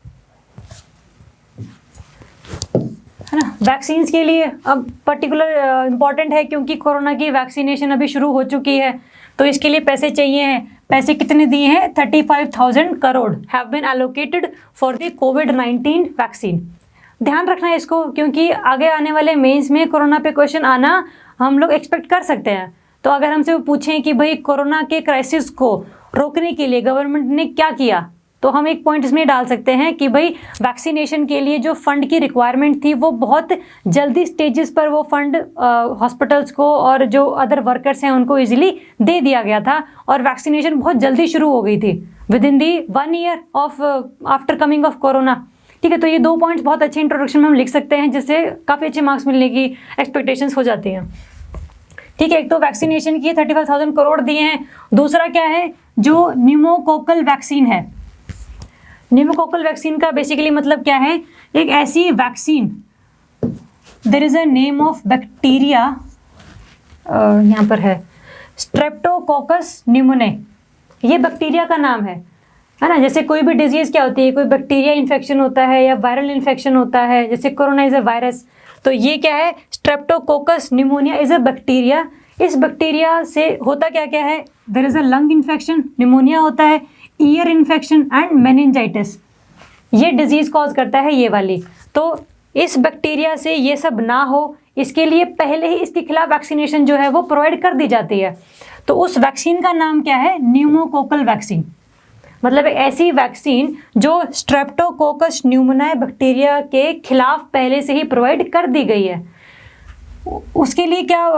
है ना। वैक्सीन्स के लिए अब पर्टिकुलर इम्पॉर्टेंट है क्योंकि कोरोना की वैक्सीनेशन अभी शुरू हो चुकी है, तो इसके लिए पैसे चाहिए हैं। पैसे कितने दिए हैं, 35,000 crore have been allocated for the कोविड-19 वैक्सीन। ध्यान रखना है इसको क्योंकि आगे आने वाले मेंस में कोरोना पे क्वेश्चन आना हम लोग एक्सपेक्ट कर सकते हैं। तो अगर हमसे वो पूछें कि भाई कोरोना के क्राइसिस को रोकने के लिए गवर्नमेंट ने क्या किया, तो हम एक पॉइंट इसमें डाल सकते हैं कि भाई वैक्सीनेशन के लिए जो फंड की रिक्वायरमेंट थी वो बहुत जल्दी स्टेजेस पर वो फंड हॉस्पिटल्स को और जो अदर वर्कर्स हैं उनको इजीली दे दिया गया था और वैक्सीनेशन बहुत जल्दी शुरू हो गई थी with in the 1 year of after coming of corona, ठीक है। तो ये 2 पॉइंट्स बहुत अच्छे इंट्रोडक्शन में हम लिख सकते हैं जिससे काफ़ी अच्छे मार्क्स मिलने की एक्सपेक्टेशंस हो जाती हैं, ठीक है। एक तो वैक्सीनेशन की 35,000 करोड़ दिए हैं। दूसरा क्या है, जो न्यूमोकोकल वैक्सीन है। न्यूमोकोकल वैक्सीन का बेसिकली मतलब क्या है, एक ऐसी vaccine, there is a name of bacteria, यहाँ पर है स्ट्रेप्टोकोकस न्यूमोने, ये बैक्टीरिया का नाम है ना। जैसे कोई भी डिजीज़ क्या होती है, कोई बैक्टीरिया इन्फेक्शन होता है या वायरल इन्फेक्शन होता है, जैसे कोरोना इज अ वायरस, तो ये क्या है, streptococcus pneumoniae is a bacteria. इस बैक्टीरिया से होता क्या क्या है, there is a lung infection, pneumonia होता है, ईयर इन्फेक्शन एंड मेनिंजाइटिस, ये डिजीज़ कॉज करता है ये वाली। तो इस बैक्टीरिया से ये सब ना हो, इसके लिए पहले ही इसके खिलाफ वैक्सीनेशन जो है वो प्रोवाइड कर दी जाती है। तो उस वैक्सीन का नाम क्या है, न्यूमोकोकल वैक्सीन, मतलब एक ऐसी वैक्सीन जो स्ट्रेप्टोकोकस न्यूमोनिया बैक्टीरिया के खिलाफ पहले से ही प्रोवाइड कर दी गई है। उसके लिए क्या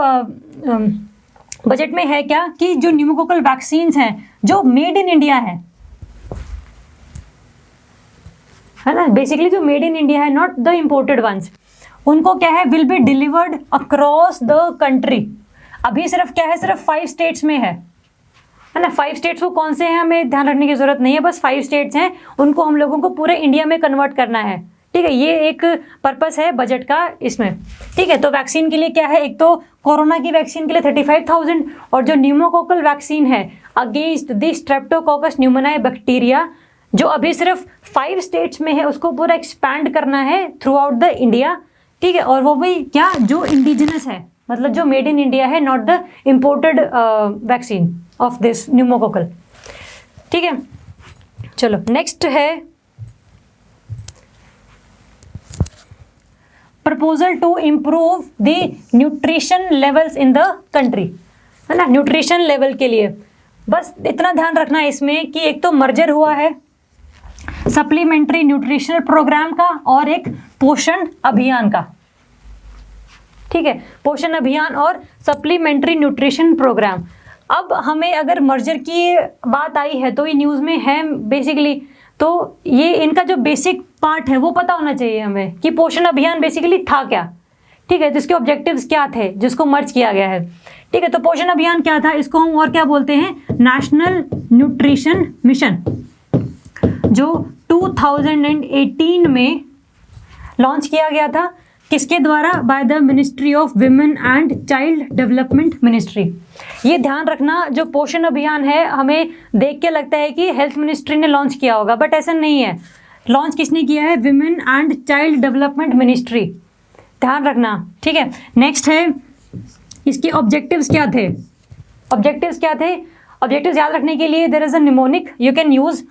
बजट में है क्या कि जो न्यूमोकोकल वैक्सीन्स हैं जो मेड इन इंडिया है ना, बेसिकली जो मेड इन इंडिया है, नॉट द इम्पोर्टेड वंस, उनको क्या है, will be delivered across the country. अभी सिर्फ क्या है, सिर्फ 5 स्टेट्स में है, है ना। 5 स्टेट्स वो कौन से हैं हमें ध्यान रखने की ज़रूरत नहीं है, बस 5 स्टेट्स हैं, उनको हम लोगों को पूरे इंडिया में कन्वर्ट करना है, ठीक है। ये एक पर्पस है बजट का इसमें, ठीक है। तो वैक्सीन के लिए क्या है, एक तो कोरोना की वैक्सीन के लिए 35,000, और जो न्यूमोकोकल वैक्सीन है against the Streptococcus pneumoniae bacteria, जो अभी सिर्फ 5 स्टेट्स में है, उसको पूरा एक्सपैंड करना है थ्रू आउट द इंडिया, ठीक है। और वो भी क्या, जो इंडिजिनस है, मतलब जो मेड इन इंडिया है, not the imported vaccine of this pneumococcal, ठीक है। चलो नेक्स्ट है proposal to improve the nutrition levels in the country, है ना। न्यूट्रिशन लेवल के लिए बस इतना ध्यान रखना है इसमें कि एक तो मर्जर हुआ है सप्लीमेंट्री न्यूट्रिशनल प्रोग्राम का और एक पोषण अभियान का, ठीक है। पोषण अभियान और सप्लीमेंट्री न्यूट्रिशन प्रोग्राम। अब हमें अगर मर्जर की बात आई है तो ये न्यूज़ में है बेसिकली, तो ये इनका जो बेसिक पार्ट है वो पता होना चाहिए हमें कि पोषण अभियान बेसिकली था क्या, ठीक है। जिसके ऑब्जेक्टिव्स क्या थे, जिसको मर्ज किया गया है, ठीक है। तो पोषण अभियान क्या था, इसको हम और क्या बोलते हैं, नेशनल न्यूट्रिशन मिशन, जो 2018 में लॉन्च किया गया था। किसके द्वारा, by the ministry of women and child development ministry. ये ध्यान रखना, जो पोषण अभियान है हमें देख के लगता है कि हेल्थ मिनिस्ट्री ने लॉन्च किया होगा, बट ऐसा नहीं है। लॉन्च किसने किया है, women and child development ministry, ध्यान रखना, ठीक है। नेक्स्ट है इसके ऑब्जेक्टिव्स क्या थे, ऑब्जेक्टिव्स क्या थे, ऑब्जेक्टिव्स याद रखने के लिए there is a mnemonic you can use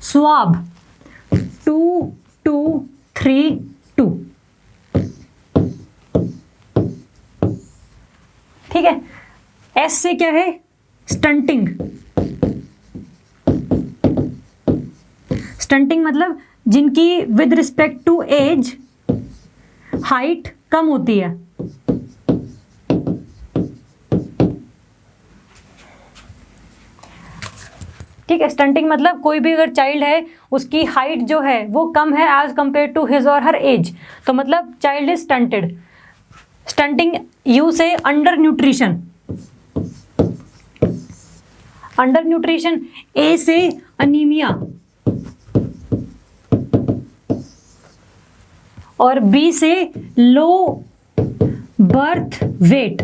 swab 2232, ठीक है। एस से क्या है, स्टंटिंग, स्टंटिंग मतलब जिनकी with respect to age height कम होती है, ठीक है। स्टंटिंग मतलब कोई भी अगर चाइल्ड है उसकी हाइट जो है वो कम है एज कंपेयर टू हिज और हर एज, तो मतलब child is stunted. Stunting you से अंडर न्यूट्रिशन, अंडर न्यूट्रिशन। ए से अनीमिया, और बी से लो बर्थ वेट,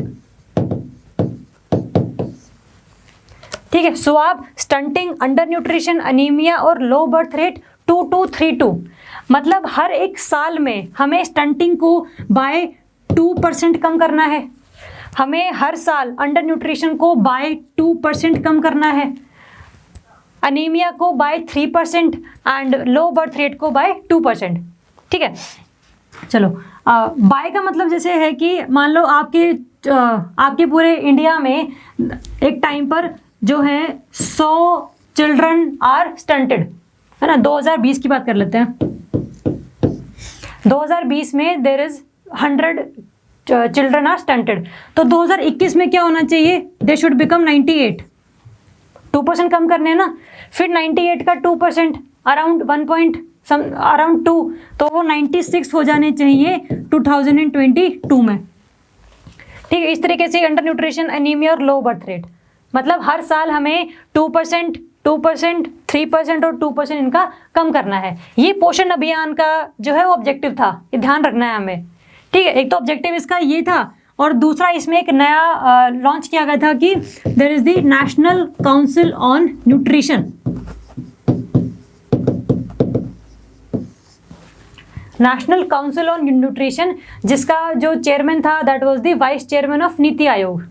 ठीक है। Swab, stunting, under nutrition, anaemia और लो बर्थ रेट 2232, मतलब हर एक साल में हमें स्टंटिंग को बाय 2% कम करना है, हमें हर साल अंडर न्यूट्रिशन को बाय 2% कम करना है, अनीमिया को by 3% and low birth rate को बाय 2%, ठीक है। चलो बाय का मतलब जैसे है कि मान लो आपके पूरे इंडिया में एक टाइम पर जो है 100 चिल्ड्रन आर स्टंटेड, है ना। 2020 की बात कर लेते हैं, 2020 में there is 100 children are stunted, तो 2021 में क्या होना चाहिए, दे शुड बिकम 98, 2% कम करने हैं ना। फिर 98 का 2% अराउंड 2, तो वो 96 हो जाने चाहिए 2022 में, ठीक है। इस तरीके से अंडर न्यूट्रिशन, अनीमिया और लो बर्थ रेट, मतलब हर साल हमें 2%, 3% और 2% इनका कम करना है। ये पोषण अभियान का जो है वो ऑब्जेक्टिव था, ये ध्यान रखना है हमें, ठीक है। एक तो ऑब्जेक्टिव इसका ये था, और दूसरा इसमें एक नया लॉन्च किया गया था कि there is the national council on nutrition, national council on nutrition, जिसका जो चेयरमैन था that was the vice chairman of NITI Aayog,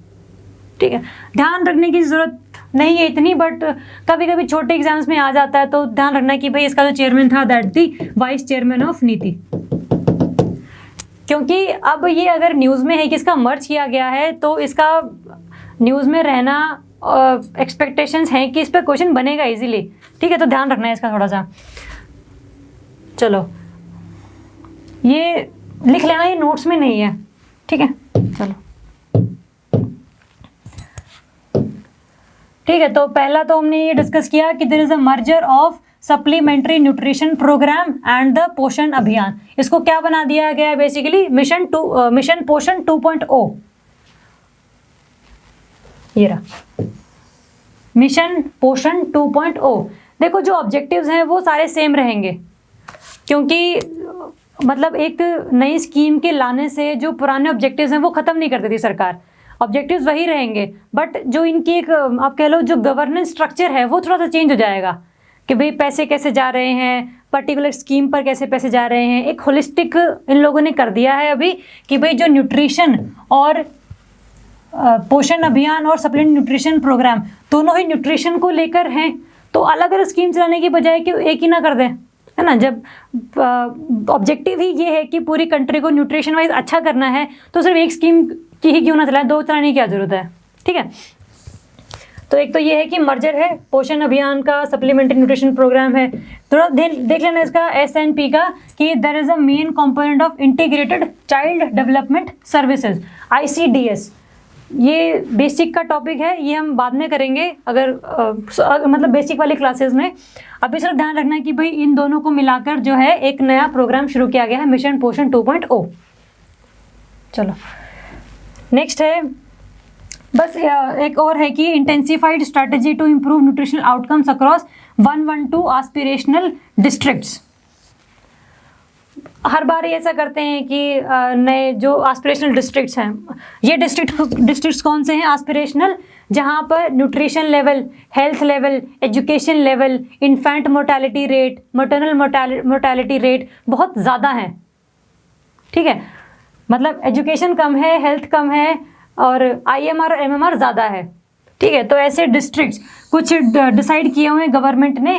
ठीक है। ध्यान रखने की जरूरत नहीं है इतनी, बट कभी कभी छोटे एग्जाम्स में आ जाता है, तो ध्यान रखना कि भाई इसका जो चेयरमैन था that the vice chairman of नीति, क्योंकि अब ये अगर न्यूज़ में है कि इसका मर्ज किया गया है तो इसका न्यूज़ में रहना एक्सपेक्टेशंस हैं कि इस पर क्वेश्चन बनेगा इजीली, ठीक है। तो ध्यान रखना है इसका थोड़ा सा। चलो ये लिख लेना, ये नोट्स में नहीं है, ठीक है। चलो ठीक है, तो पहला तो हमने ये डिस्कस किया कि there is a merger of supplementary nutrition programme and the Poshan Abhiyan. इसको क्या बना दिया गया है बेसिकली, मिशन पोषण 2.0। ये रहा मिशन पोषण 2.0। देखो जो ऑब्जेक्टिव्स हैं वो सारे सेम रहेंगे, क्योंकि मतलब एक नई स्कीम के लाने से जो पुराने ऑब्जेक्टिव्स हैं वो ख़त्म नहीं कर देती सरकार, ऑब्जेक्टिव्स वही रहेंगे, बट जो इनकी एक आप कह लो जो गवर्नेंस स्ट्रक्चर है वो थोड़ा सा चेंज हो जाएगा कि भाई पैसे कैसे जा रहे हैं, पर्टिकुलर स्कीम पर कैसे पैसे जा रहे हैं। एक होलिस्टिक इन लोगों ने कर दिया है अभी कि भाई जो न्यूट्रिशन और पोषण अभियान और सप्लीमेंट न्यूट्रिशन प्रोग्राम दोनों ही न्यूट्रिशन को लेकर हैं, तो अलग अलग स्कीम चलाने की बजाय कि एक ही ना कर दें, है ना। जब ऑब्जेक्टिव ही ये है कि पूरी कंट्री को न्यूट्रिशन वाइज अच्छा करना है तो सिर्फ एक स्कीम की ही क्यों ना चलाए, दो चलाने की क्या ज़रूरत है, ठीक है। तो एक तो ये है कि मर्जर है पोषण अभियान का, सप्लीमेंट्री न्यूट्रिशन प्रोग्राम है। थोड़ा देख लेना इसका SNP का कि there is a main component of integrated child development services ICDS। ये बेसिक का टॉपिक है, ये हम बाद में करेंगे अगर मतलब बेसिक वाली क्लासेस में। अभी सिर्फ ध्यान रखना है कि भाई इन दोनों को मिलाकर जो है एक नया प्रोग्राम शुरू किया गया है, मिशन पोषण 2.0। चलो नेक्स्ट है, बस एक और है कि intensified strategy to improve nutritional outcomes across 112 aspirational districts. हर बार ये ऐसा करते हैं कि नए जो एस्पिरेशनल डिस्ट्रिक्ट्स हैं, ये डिस्ट्रिक्ट्स कौन से हैं एस्पिरेशनल, जहाँ पर nutrition level, health level, education level, infant mortality rate, maternal mortality rate बहुत ज़्यादा है, ठीक है। मतलब एजुकेशन कम है, हेल्थ कम है और IMR और MMR ज़्यादा है, ठीक है। तो ऐसे डिस्ट्रिक्ट्स कुछ डिसाइड किए हुए हैं गवर्नमेंट ने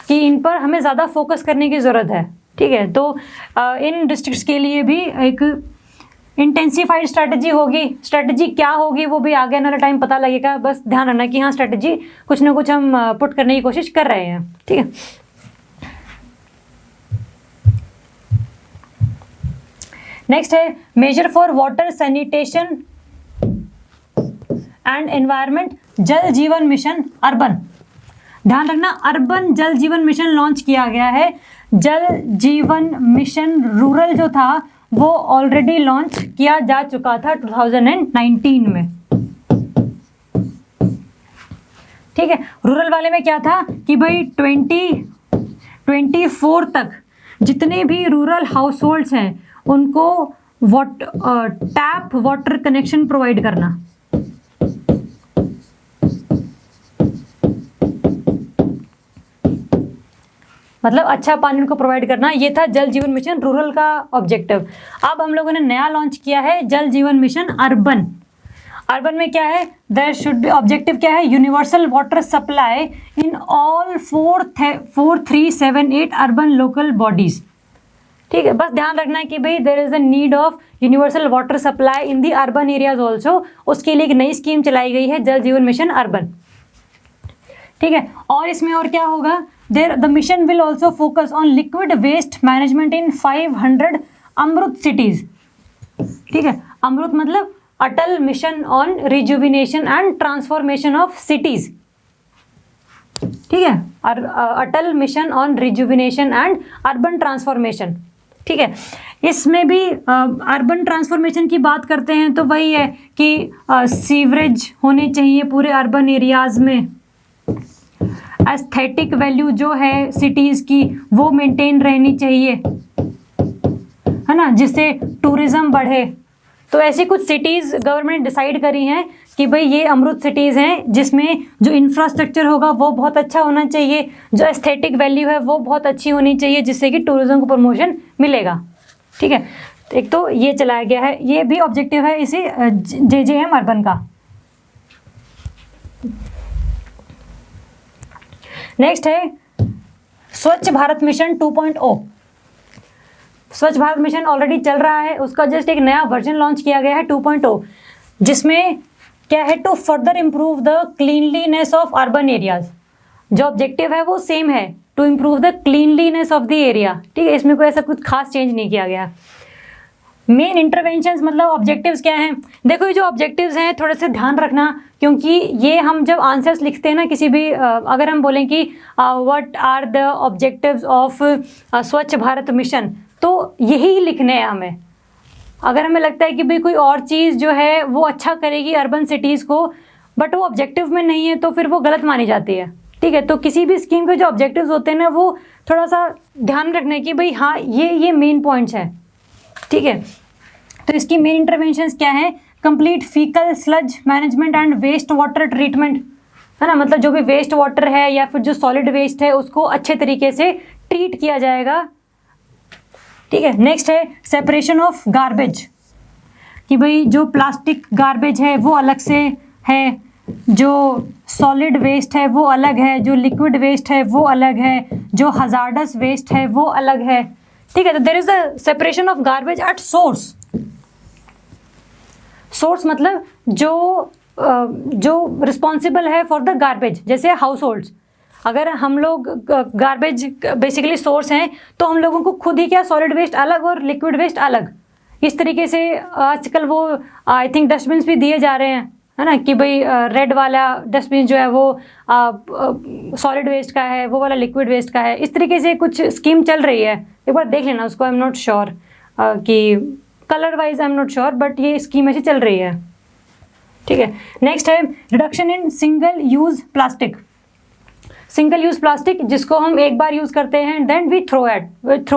कि इन पर हमें ज़्यादा फोकस करने की ज़रूरत है, ठीक है। तो इन डिस्ट्रिक्ट्स के लिए भी एक इंटेंसिफाइड स्ट्रैटेजी होगी। स्ट्रैटेजी क्या होगी वो भी आगे वाला टाइम पता लगेगा, बस ध्यान रखना कि हाँ स्ट्रैटेजी कुछ ना कुछ हम पुट करने की कोशिश कर रहे हैं, ठीक है। नेक्स्ट है measure for water sanitation and environment Jal Jeevan mission urban. ध्यान रखना अर्बन जल जीवन मिशन लॉन्च किया गया है। जल जीवन मिशन रूरल जो था वो ऑलरेडी लॉन्च किया जा चुका था 2019 में, ठीक है। रूरल वाले में क्या था कि भाई 2024 तक जितने भी रूरल हाउस होल्ड्स हैं उनको टैप वाटर कनेक्शन प्रोवाइड करना, मतलब अच्छा पानी उनको प्रोवाइड करना, ये था जल जीवन मिशन रूरल का ऑब्जेक्टिव। अब हम लोगों ने नया लॉन्च किया है जल जीवन मिशन अर्बन। अर्बन में क्या है, देयर शुड बी ऑब्जेक्टिव क्या है, universal water supply in all 4378 urban local bodies, ठीक है। बस ध्यान रखना है कि भाई there is a need of universal water supply in the urban areas also. उसके लिए एक नई स्कीम चलाई गई है जल जीवन मिशन अर्बन, ठीक है। और इसमें और क्या होगा, the mission will also focus on liquid waste management in 500 Amrut cities, ठीक है। अमृत मतलब Atal mission on rejuvenation and transformation of cities, ठीक है। और Atal mission on rejuvenation and urban transformation, ठीक है। इसमें भी अर्बन ट्रांसफॉर्मेशन की बात करते हैं तो वही है कि सीवरेज होने चाहिए पूरे अर्बन एरियाज में, एस्थेटिक वैल्यू जो है सिटीज़ की वो मेंटेन रहनी चाहिए, है ना, जिससे टूरिज्म बढ़े। तो ऐसी कुछ सिटीज़ गवर्नमेंट ने डिसाइड करी हैं कि भाई ये अमृत सिटीज़ हैं जिसमें जो इंफ्रास्ट्रक्चर होगा वो बहुत अच्छा होना चाहिए, जो एस्थेटिक वैल्यू है वो बहुत अच्छी होनी चाहिए, जिससे कि टूरिज्म को प्रमोशन मिलेगा, ठीक है। एक तो ये चलाया गया है, ये भी ऑब्जेक्टिव है इसी JJM अर्बन का। नेक्स्ट है स्वच्छ भारत मिशन 2.0। स्वच्छ भारत मिशन ऑलरेडी चल रहा है, उसका जस्ट एक नया वर्जन लॉन्च किया गया है 2.0, जिसमें क्या है, to further improve the cleanliness of urban areas. जो ऑब्जेक्टिव है वो सेम है, to improve the cleanliness of the area, ठीक है। इसमें कोई ऐसा कुछ खास चेंज नहीं किया गया। मेन इंटरवेंशंस मतलब ऑब्जेक्टिव्स क्या हैं? देखो ये जो ऑब्जेक्टिव्स हैं थोड़ा सा ध्यान रखना, क्योंकि ये हम जब आंसर्स लिखते हैं ना किसी भी अगर हम बोलें कि what are the objectives of Swachh Bharat mission, तो यही लिखने हैं हमें। अगर हमें लगता है कि भाई कोई और चीज़ जो है वो अच्छा करेगी अर्बन सिटीज़ को, बट वो ऑब्जेक्टिव में नहीं है, तो फिर वो गलत मानी जाती है। ठीक है, तो किसी भी स्कीम के जो ऑब्जेक्टिव्स होते हैं ना, वो थोड़ा सा ध्यान रखने की भाई हाँ ये मेन पॉइंट्स हैं। ठीक है, तो इसकी मेन इंटरवेंशंस क्या है? Complete faecal sludge management and waste water treatment, है ना, मतलब जो भी वेस्ट वाटर है या फिर जो सॉलिड वेस्ट है उसको अच्छे तरीके से ट्रीट किया जाएगा। ठीक है, नेक्स्ट है सेपरेशन ऑफ गार्बेज, कि भाई जो प्लास्टिक गार्बेज है वो अलग से है, जो सॉलिड वेस्ट है वो अलग है, जो लिक्विड वेस्ट है वो अलग है, जो हजार्डस वेस्ट है वो अलग है। ठीक है, तो there is a separation of garbage at source. Source मतलब जो रिस्पॉन्सिबल है फॉर द गार्बेज, जैसे हाउस होल्ड्स, अगर हम लोग गार्बेज बेसिकली सोर्स हैं तो हम लोगों को खुद ही क्या सॉलिड वेस्ट अलग और लिक्विड वेस्ट अलग, इस तरीके से आजकल वो आई थिंक डस्टबिन भी दिए जा रहे हैं, है ना, कि भाई रेड वाला डस्टबिन जो है वो सॉलिड वेस्ट का है, वो वाला लिक्विड वेस्ट का है। इस तरीके से कुछ स्कीम चल रही है, एक बार देख लेना उसको। आई एम नॉट श्योर कि colour wise I am not sure, but ये स्कीम ऐसी चल रही है। ठीक है, नेक्स्ट है reduction in single use plastic. Single use plastic जिसको हम एक बार यूज़ करते हैं देन वी थ्रो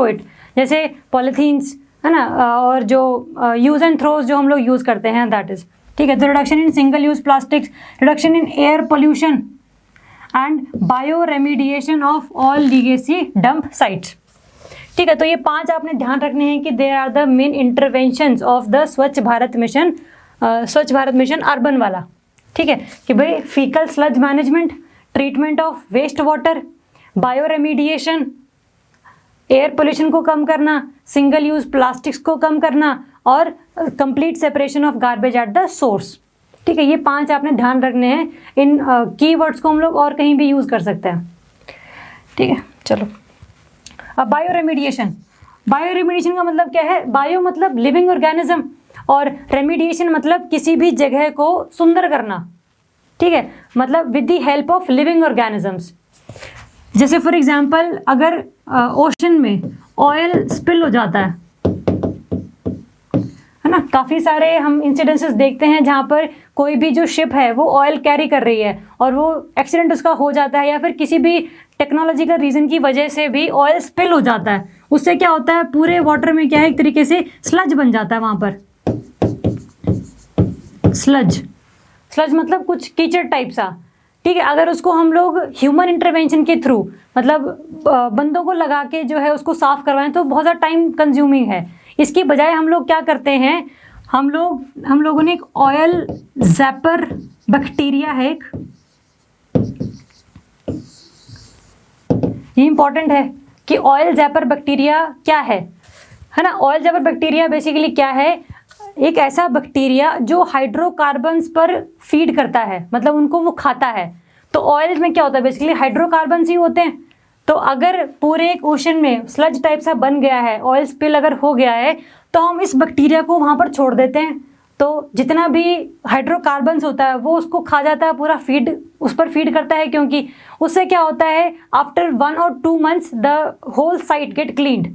इट, जैसे पॉलीथीन्स, है ना, और जो यूज़ एंड थ्रोज जो हम लोग यूज़ करते हैं, दैट इज़। ठीक है, तो reduction in single use plastics, reduction in air pollution and bio remediation of all legacy dump sites. ठीक है, तो ये 5 आपने ध्यान रखने हैं कि there are the main interventions of the Swachh Bharat mission urban वाला। ठीक है, कि भाई faecal sludge management, treatment of waste water, bioremediation, air pollution को कम करना, सिंगल यूज प्लास्टिक्स को कम करना और complete separation of garbage at the source. ठीक है, ये 5 आपने ध्यान रखने हैं। इन कीवर्ड्स को हम लोग और कहीं भी यूज़ कर सकते हैं। ठीक है, चलो अब बायो रेमिडिएशन। बायो रेमिडिएशन का मतलब क्या है? बायो मतलब लिविंग ऑर्गेनिज्म और रेमिडिएशन मतलब किसी भी जगह को सुंदर करना। ठीक है, मतलब with the help of living organisms. जैसे फॉर एग्जांपल अगर ओशन में ऑयल स्पिल हो जाता है ना, काफ़ी सारे हम इंसिडेंसेस देखते हैं जहाँ पर कोई भी जो शिप है वो ऑयल कैरी कर रही है और वो एक्सीडेंट उसका हो जाता है, या फिर किसी भी टेक्नोलॉजिकल रीज़न की वजह से भी ऑयल स्पिल हो जाता है। उससे क्या होता है, पूरे वाटर में क्या है, एक तरीके से स्लज बन जाता है वहाँ पर। स्लज मतलब कुछ कीचड़ टाइप सा। ठीक है, अगर उसको हम लोग ह्यूमन इंटरवेंशन के थ्रू मतलब बंदों को लगा के जो है उसको साफ करवाएं तो बहुत ज़्यादा टाइम कंज्यूमिंग है। इसकी बजाय हम लोग क्या करते हैं, हम लोगों ने एक ऑयल जैपर बैक्टीरिया है एक, ये इंपॉर्टेंट है कि ऑयल जैपर बैक्टीरिया क्या है ना। ऑयल जैपर बैक्टीरिया बेसिकली क्या है, एक ऐसा बैक्टीरिया जो हाइड्रोकार्बन्स पर फीड करता है, मतलब उनको वो खाता है। तो ऑयल में क्या होता है, बेसिकली हाइड्रोकार्बन्स ही होते हैं। तो अगर पूरे एक ओशन में स्लज टाइप सा बन गया है, ऑयल स्पिल अगर हो गया है, तो हम इस बैक्टीरिया को वहाँ पर छोड़ देते हैं। तो जितना भी हाइड्रोकार्बन्स होता है वो उसको खा जाता है, पूरा फीड उस पर फीड करता है, क्योंकि उससे क्या होता है, after 1 or 2 months the whole site get cleaned.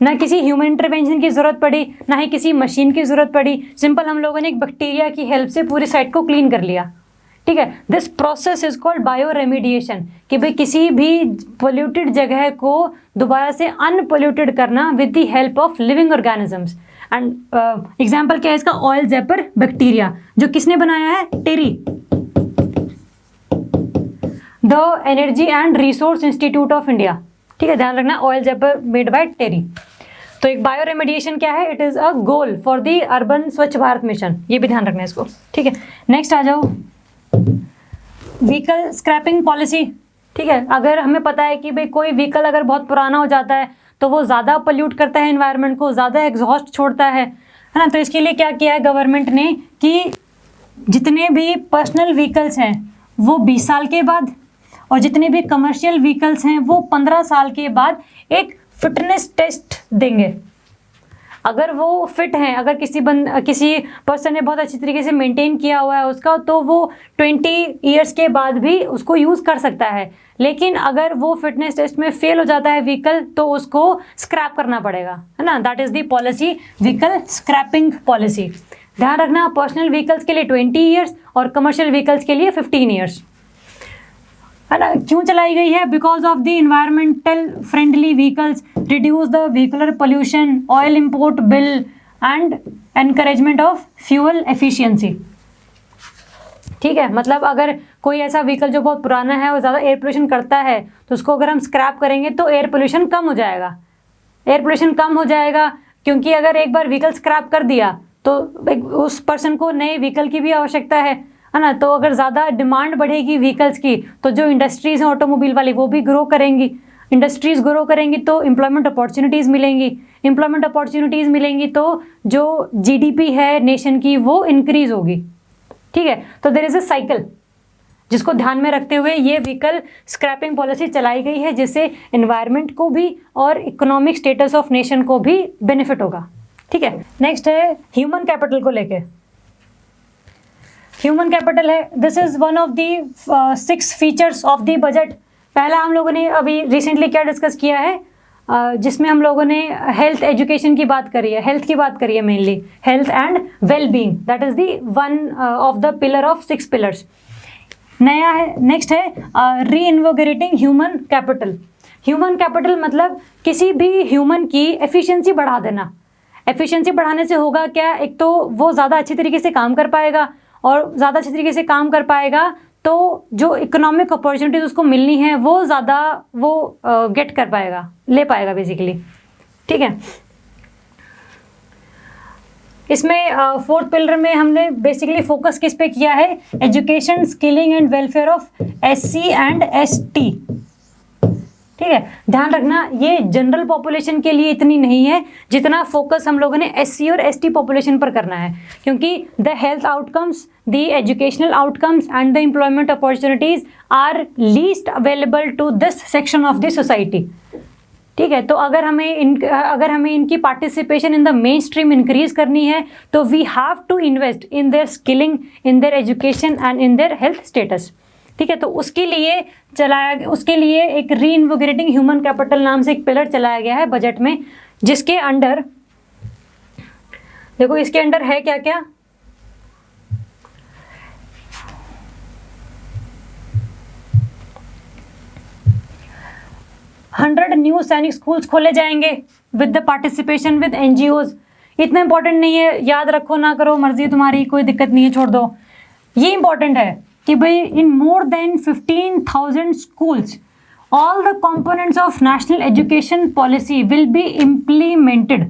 ना किसी ह्यूमन इंटरवेंशन की ज़रूरत पड़ी, ना ही किसी मशीन की ज़रूरत पड़ी, सिंपल हम लोगों ने एक बैक्टीरिया की हेल्प से पूरी साइट को क्लीन कर लिया। ठीक है, this process is called bio remediation, कि भाई किसी भी पोल्यूटेड जगह को दोबारा से अनपोल्यूटेड करना with the help of living organisms. And example क्या है इसका, ऑयल जैपर बैक्टीरिया, जो किसने बनाया है, TERI, the energy and resource institute of India. ठीक है, ध्यान रखना, oil zapper made by TERI. तो एक बायो रेमिडिएशन क्या है, it is a goal for the urban Swachh Bharat mission, ये भी ध्यान रखना है इसको। ठीक है, नेक्स्ट आ जाओ, व्हीकल स्क्रैपिंग पॉलिसी। ठीक है, अगर हमें पता है कि भाई कोई व्हीकल अगर बहुत पुराना हो जाता है तो वो ज़्यादा पोल्यूट करता है एनवायरनमेंट को, ज़्यादा एग्जॉस्ट छोड़ता है ना, तो इसके लिए क्या किया है गवर्नमेंट ने कि जितने भी पर्सनल व्हीकल्स हैं वो 20 साल के बाद और जितने भी कमर्शियल व्हीकल्स हैं वो 15 साल के बाद एक फिटनेस टेस्ट देंगे। अगर वो फिट हैं, अगर किसी पर्सन ने बहुत अच्छी तरीके से मेंटेन किया हुआ है उसका, तो वो 20 ईयर्स के बाद भी उसको यूज़ कर सकता है। लेकिन अगर वो फिटनेस टेस्ट में फेल हो जाता है व्हीकल, तो उसको स्क्रैप करना पड़ेगा, है ना। That is the policy, vehicle scrapping policy. ध्यान रखना, पर्सनल व्हीकल्स के लिए 20 ईयर्स और कमर्शियल व्हीकल्स के लिए 15 ईयर्स, है ना। क्यों चलाई गई है? Because of the environmental friendly vehicles, reduce the vehicular pollution, oil import bill and encouragement of fuel efficiency. ठीक है, मतलब अगर कोई ऐसा व्हीकल जो बहुत पुराना है और ज़्यादा एयर पोल्यूशन करता है, तो उसको अगर हम स्क्रैप करेंगे तो एयर पोल्यूशन कम हो जाएगा। एयर पोल्यूशन कम हो जाएगा क्योंकि अगर एक बार व्हीकल स्क्रैप कर दिया तो उस पर्सन को नए व्हीकल की भी आवश्यकता है ना। तो अगर ज़्यादा डिमांड बढ़ेगी व्हीकल्स की, तो जो इंडस्ट्रीज़ हैं ऑटोमोबाइल वाली, वो भी ग्रो करेंगी। इंडस्ट्रीज़ ग्रो करेंगी तो एम्प्लॉयमेंट अपॉर्चुनिटीज़ मिलेंगी। एम्प्लॉयमेंट अपॉर्चुनिटीज़ मिलेंगी तो जो जीडीपी है नेशन की, वो इंक्रीज़ होगी। ठीक है, तो देयर इज़ अ साइकिल जिसको ध्यान में रखते हुए ये व्हीकल स्क्रैपिंग पॉलिसी चलाई गई है, जिससे एनवायरनमेंट को भी और इकोनॉमिक स्टेटस ऑफ नेशन को भी बेनिफिट होगा। ठीक है, नेक्स्ट है ह्यूमन कैपिटल को लेके। ह्यूमन कैपिटल है, this is one of the 6 features of the budget. पहला हम लोगों ने अभी रिसेंटली क्या डिस्कस किया है, जिसमें हम लोगों ने हेल्थ एजुकेशन की बात करी है, हेल्थ की बात करी है mainly, health and well being, that is the one of the pillar of 6 pillars. नया है, नेक्स्ट है री इन्वोगरेटिंग ह्यूमन कैपिटल। ह्यूमन कैपिटल मतलब किसी भी ह्यूमन की एफिशिएंसी बढ़ा देना। एफिशिएंसी बढ़ाने से होगा क्या, एक तो वो ज़्यादा अच्छी तरीके से काम कर पाएगा, और ज़्यादा अच्छी तरीके से काम कर पाएगा तो जो इकोनॉमिक अपॉर्चुनिटीज उसको मिलनी है वो ज़्यादा वो गेट कर पाएगा, ले पाएगा बेसिकली। ठीक है, इसमें 4th पिलर में हमने बेसिकली फोकस किस पे किया है, education, skilling and welfare of SC and ST। ठीक है, ध्यान रखना ये जनरल पॉपुलेशन के लिए इतनी नहीं है जितना फोकस हम लोगों ने SC और ST पॉपुलेशन पर करना है, क्योंकि the health outcomes, the educational outcomes and the employment opportunities are least available to this section of the society. ठीक है, तो अगर हमें इनकी participation in the mainstream increase करनी है, तो we have to invest in their skilling, in their education and in their health status. ठीक है, तो उसके लिए एक री इन्वोगरेटिंग ह्यूमन कैपिटल नाम से एक पिलर चलाया गया है बजट में, जिसके अंडर देखो इसके अंडर है क्या क्या। $100 न्यू सैनिक स्कूल्स खोले जाएंगे with the participation with NGOs। इतना इंपॉर्टेंट नहीं है, याद रखो ना करो मर्जी तुम्हारी, कोई दिक्कत नहीं है, छोड़ दो। ये इंपॉर्टेंट है कि भाई इन more than 15,000 schools all the components of national education policy will be implemented।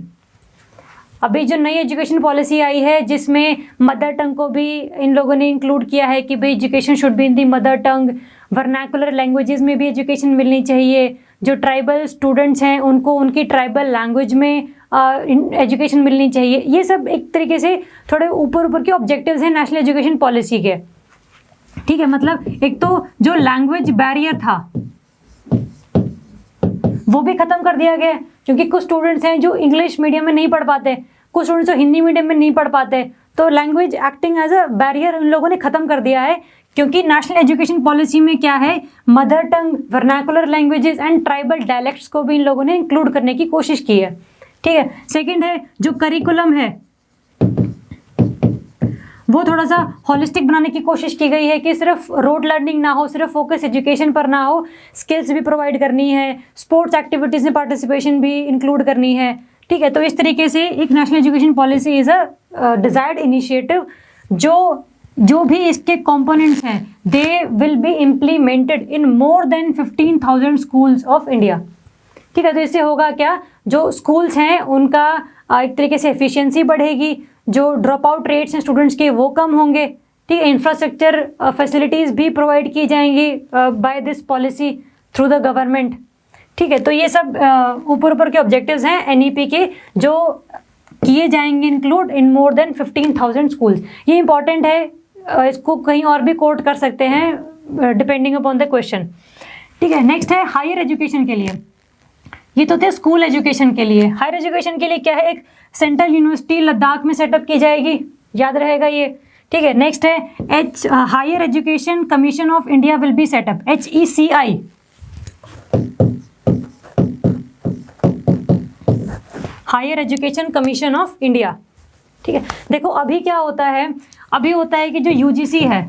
अभी जो नई एजुकेशन पॉलिसी आई है जिसमें मदर टंग को भी इन लोगों ने इंक्लूड किया है कि भाई education should be in the mother tongue, vernacular languages में भी एजुकेशन मिलनी चाहिए, जो ट्राइबल स्टूडेंट्स हैं उनको उनकी ट्राइबल लैंग्वेज में एजुकेशन मिलनी चाहिए। ये सब एक तरीके से थोड़े ऊपर के ऑब्जेक्टिव्स हैं नेशनल एजुकेशन पॉलिसी के। ठीक है, मतलब एक तो जो लैंग्वेज बैरियर था वो भी खत्म कर दिया गया, क्योंकि कुछ स्टूडेंट्स हैं जो इंग्लिश मीडियम में नहीं पढ़ पाते, कुछ स्टूडेंट्स जो हिंदी मीडियम में नहीं पढ़ पाते, तो language acting as a barrier उन लोगों ने खत्म कर दिया है, क्योंकि नेशनल एजुकेशन पॉलिसी में क्या है, mother tongue, vernacular languages and tribal dialects को भी इन लोगों ने इंक्लूड करने की कोशिश की है। ठीक है, सेकेंड है जो करिकुलम है वो थोड़ा सा हॉलिस्टिक बनाने की कोशिश की गई है कि सिर्फ रोड लर्निंग ना हो, सिर्फ फोकस एजुकेशन पर ना हो, स्किल्स भी प्रोवाइड करनी है, स्पोर्ट्स एक्टिविटीज़ में पार्टिसिपेशन भी इंक्लूड करनी है। ठीक है, तो इस तरीके से एक national education policy is a desired initiative. जो भी इसके कंपोनेंट्स हैं they will be implemented in more than 15,000 schools of India. ठीक है, तो इससे होगा क्या, जो स्कूल्स हैं उनका एक तरीके से एफिशिएंसी बढ़ेगी, जो ड्रॉप आउट रेट्स हैं स्टूडेंट्स के वो कम होंगे। ठीक है, इंफ्रास्ट्रक्चर फैसिलिटीज़ भी प्रोवाइड की जाएंगी by this policy through the government. ठीक है, तो ये सब ऊपर के ऑब्जेक्टिव्स हैं NEP के, जो किए जाएंगे include in more than 15,000 schools. ये इंपॉर्टेंट है, इसको कहीं और भी कोट कर सकते हैं डिपेंडिंग अपॉन द क्वेश्चन। ठीक है, नेक्स्ट है हायर एजुकेशन के लिए। ये तो थे स्कूल एजुकेशन के लिए। हायर एजुकेशन के लिए क्या है, एक सेंट्रल यूनिवर्सिटी लद्दाख में सेटअप की जाएगी, याद रहेगा ये। ठीक है, नेक्स्ट है higher education commission of India will be set up, HECI। Higher education commission of India. ठीक है, देखो अभी क्या होता है, अभी होता है कि जो UGC है,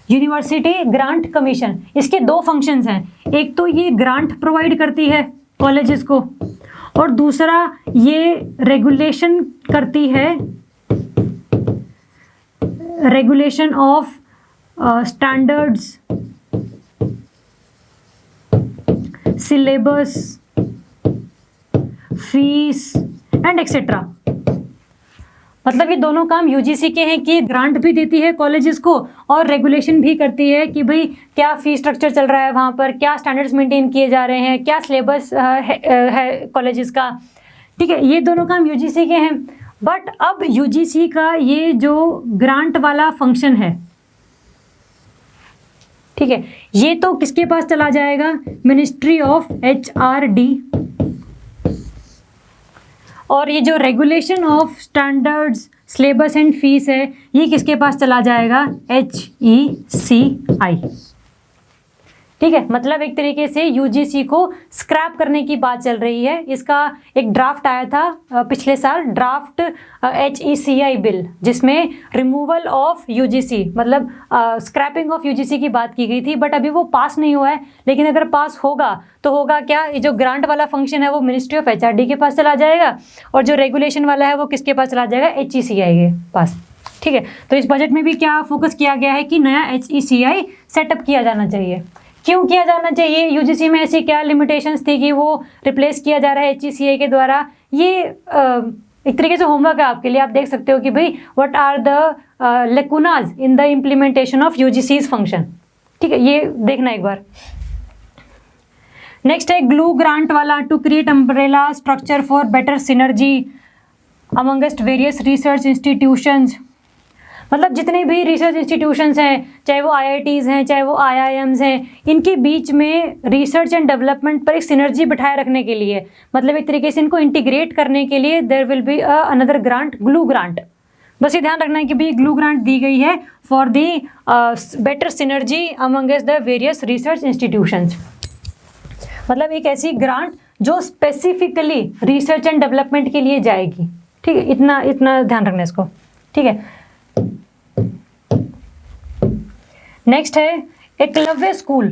यूनिवर्सिटी ग्रांट कमीशन, इसके दो फंक्शंस हैं। एक तो ये ग्रांट प्रोवाइड करती है कॉलेजेस को, और दूसरा ये रेगुलेशन करती है, regulation of standards, syllabus, fees and etcetera. मतलब ये दोनों काम UGC के हैं कि ग्रांट भी देती है कॉलेजेस को और रेगुलेशन भी करती है कि भाई क्या फीस स्ट्रक्चर चल रहा है वहाँ पर, क्या स्टैंडर्ड्स मेंटेन किए जा रहे हैं, क्या सिलेबस है कॉलेजेस का। ठीक है, ये दोनों काम UGC के हैं। बट अब UGC का ये जो ग्रांट वाला फंक्शन है, ठीक है, ये तो किसके पास चला जाएगा, मिनिस्ट्री ऑफ HRD। और ये जो regulation of standards, syllabus and fees है, ये किसके पास चला जाएगा, HECI। ठीक है, मतलब एक तरीके से UGC को स्क्रैप करने की बात चल रही है। इसका एक ड्राफ्ट आया था पिछले साल, ड्राफ्ट HECI बिल, जिसमें रिमूवल ऑफ UGC मतलब स्क्रैपिंग ऑफ UGC की बात की गई थी। बट अभी वो पास नहीं हुआ है, लेकिन अगर पास होगा तो होगा क्या, ये जो ग्रांट वाला फंक्शन है वो मिनिस्ट्री ऑफ HRD के पास चला जाएगा, और जो रेगुलेशन वाला है वो किसके पास चला जाएगा, HECI के पास। ठीक है, तो इस बजट में भी क्या फोकस किया गया है कि नया HECI सेटअप किया जाना चाहिए। क्यों किया जाना चाहिए, UGC में ऐसी क्या लिमिटेशंस थी कि वो रिप्लेस किया जा रहा है HECI के द्वारा। ये एक तरीके से होमवर्क है आपके लिए, आप देख सकते हो कि भाई what are the lacunas in the implementation of UGC's function. ठीक है, ये देखना एक बार। नेक्स्ट है ग्लू ग्रांट वाला, to create umbrella structure for better synergy amongst various research institutions. मतलब जितने भी रिसर्च इंस्टीट्यूशंस हैं, चाहे वो IITs हैं, चाहे वो IIMs हैं, इनके बीच में रिसर्च एंड डेवलपमेंट पर एक सिनर्जी बिठाए रखने के लिए, मतलब एक तरीके से इनको इंटीग्रेट करने के लिए there will be another grant, glue grant. बस ये ध्यान रखना है कि भाई ग्लू ग्रांट दी गई है for the better synergy amongst the various research institutions. मतलब एक ऐसी ग्रांट जो स्पेसिफिकली रिसर्च एंड डेवलपमेंट के लिए जाएगी। ठीक है, इतना ध्यान रखना है इसको। ठीक है, नेक्स्ट है Eklavya school,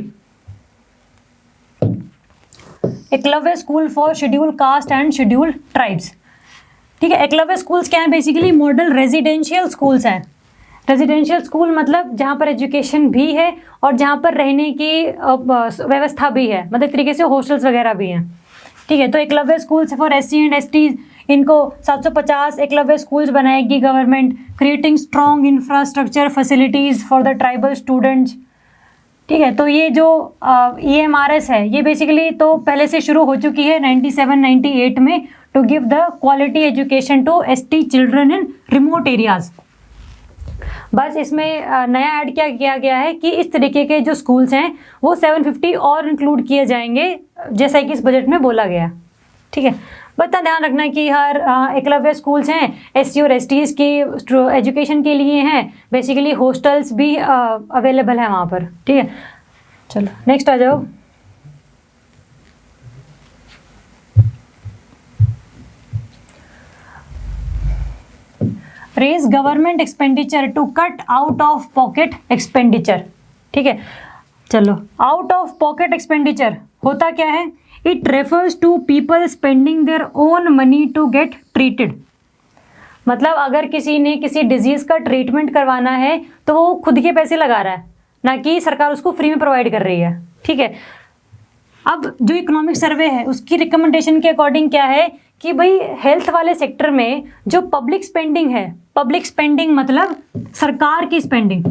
Eklavya school for schedule caste and schedule tribes. ठीक है, एकलव्य स्कूल्स क्या है, बेसिकली मॉडल रेजिडेंशियल स्कूल्स हैं। रेजिडेंशियल स्कूल मतलब जहाँ पर एजुकेशन भी है और जहाँ पर रहने की व्यवस्था भी है, मतलब एक तरीके से हॉस्टल्स वगैरह भी हैं। ठीक है, तो Eklavya schools for SC and ST, इनको 750 एकलव्य स्कूल्स बनाएगी government, creating strong infrastructure facilities for the tribal students. ठीक है, तो ये जो EMRS है, ये बेसिकली तो पहले से शुरू हो चुकी है 97-98 में, to give the quality education to ST children in remote areas. बस इसमें नया ऐड क्या किया गया है कि इस तरीके के जो स्कूल्स हैं वो 750 और इंक्लूड किए जाएंगे, जैसा कि इस बजट में बोला गया। ठीक है, बता ध्यान रखना कि हर एकलव्य स्कूल्स हैं SC और STs की एजुकेशन के लिए हैं, बेसिकली हॉस्टल्स भी अवेलेबल है वहाँ पर। ठीक है, चलो नेक्स्ट आ जाओ। Raise government expenditure to cut out of pocket expenditure. ठीक है, चलो आउट ऑफ पॉकेट एक्सपेंडिचर होता क्या है, it refers to people spending their own money to get treated. मतलब अगर किसी ने किसी डिजीज़ का ट्रीटमेंट करवाना है तो वो खुद के पैसे लगा रहा है, ना कि सरकार उसको फ्री में प्रोवाइड कर रही है। ठीक है, अब जो इकोनॉमिक सर्वे है उसकी रिकमेंडेशन के अकॉर्डिंग क्या है कि भाई हेल्थ वाले सेक्टर में जो पब्लिक स्पेंडिंग है, पब्लिक स्पेंडिंग मतलब सरकार की स्पेंडिंग,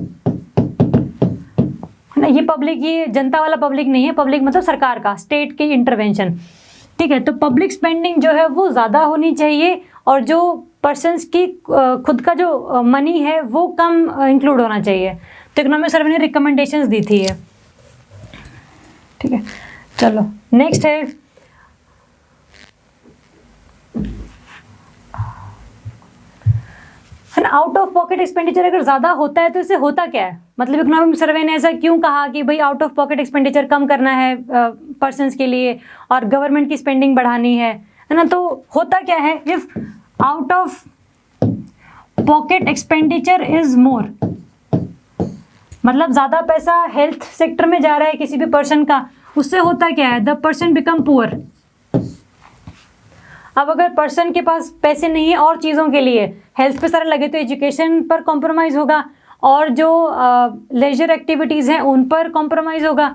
ये पब्लिक, ये जनता वाला पब्लिक नहीं है, पब्लिक मतलब सरकार का, स्टेट की इंटरवेंशन। ठीक है, तो पब्लिक स्पेंडिंग जो है वो ज़्यादा होनी चाहिए और जो पर्सन्स की खुद का जो मनी है वो कम इंक्लूड होना चाहिए। तो इकोनॉमिक सर्वे ने रिकमेंडेशंस दी थी है। ठीक है, चलो नेक्स्ट है है। आउट ऑफ पॉकेट एक्सपेंडिचर अगर ज़्यादा होता है तो इससे होता क्या है, मतलब इकोनॉमिक सर्वे ने ऐसा क्यों कहा कि भाई आउट ऑफ पॉकेट एक्सपेंडिचर कम करना है पर्सन्स के लिए और गवर्नमेंट की स्पेंडिंग बढ़ानी है ना। तो होता क्या है, if out of pocket expenditure is more, मतलब ज़्यादा पैसा हेल्थ सेक्टर में जा रहा है किसी भी पर्सन का, उससे होता क्या है, द पर्सन बिकम पुअर। अब अगर पर्सन के पास पैसे नहीं है और चीज़ों के लिए, हेल्थ पे सारे लगे तो एजुकेशन पर कॉम्प्रोमाइज़ होगा और जो लेजर एक्टिविटीज़ हैं उन पर कॉम्प्रोमाइज़ होगा,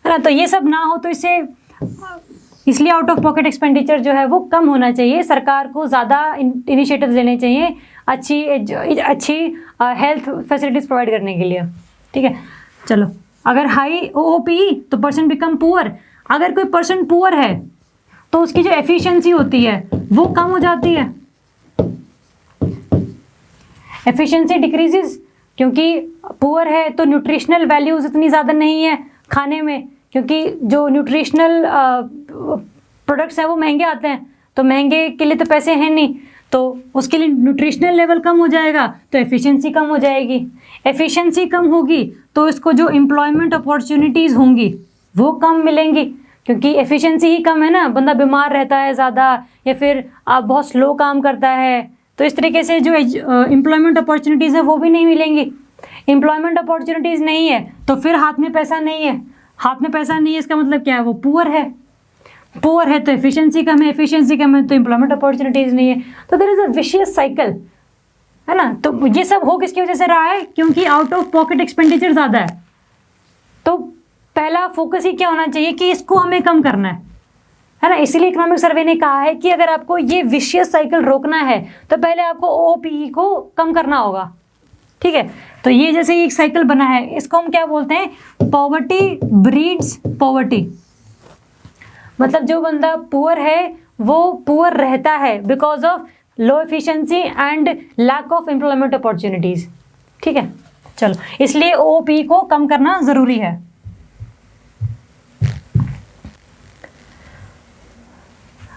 है ना। तो ये सब ना हो तो इसलिए आउट ऑफ पॉकेट एक्सपेंडिचर जो है वो कम होना चाहिए। सरकार को ज़्यादा इनिशिएटिव्स लेने चाहिए अच्छी हेल्थ फैसिलिटीज़ प्रोवाइड करने के लिए, ठीक है। चलो, अगर हाई ओओपी तो पर्सन बिकम पुअर। अगर कोई पर्सन पुअर है तो उसकी जो एफिशिएंसी होती है वो कम हो जाती है, एफिशिएंसी डिक्रीजेस, क्योंकि पुअर है तो न्यूट्रिशनल वैल्यूज इतनी ज़्यादा नहीं है खाने में, क्योंकि जो न्यूट्रिशनल प्रोडक्ट्स हैं वो महंगे आते हैं, तो महंगे के लिए तो पैसे हैं नहीं, तो उसके लिए न्यूट्रिशनल लेवल कम हो जाएगा तो एफिशिएंसी कम हो जाएगी। एफिशिएंसी कम होगी तो इसको जो एम्प्लॉयमेंट अपॉर्चुनिटीज़ होंगी वो कम मिलेंगी, क्योंकि एफिशिएंसी ही कम है ना, बंदा बीमार रहता है ज़्यादा या फिर बहुत स्लो काम करता है, तो इस तरीके से जो एम्प्लॉयमेंट अपॉर्चुनिटीज़ है वो भी नहीं मिलेंगी। एम्प्लॉयमेंट अपॉर्चुनिटीज़ नहीं है तो फिर हाथ में पैसा नहीं है, हाथ में पैसा नहीं है इसका मतलब क्या है, वो पुअर है, पुअर है तो एफिशिएंसी कम है, एफिशिएंसी कम है तो एम्प्लॉयमेंट अपॉर्चुनिटीज़ नहीं है, तो there is a vicious cycle, है ना। तो ये सब हो किसकी वजह से रहा है, क्योंकि आउट ऑफ पॉकेट एक्सपेंडिचर ज़्यादा है। तो पहला फोकस ही क्या होना चाहिए कि इसको हमें कम करना है ना। इसीलिए इकोनॉमिक सर्वे ने कहा है कि अगर आपको ये विशियस साइकिल रोकना है तो पहले आपको ओपीई को कम करना होगा, ठीक है। तो ये जैसे एक साइकिल बना है, इसको हम क्या बोलते हैं, पॉवर्टी ब्रीड्स पॉवर्टी, मतलब जो बंदा पुअर है वो पुअर रहता है because of low efficiency and lack of employment opportunities, ठीक है। चलो, इसलिए ओपी को कम करना ज़रूरी है।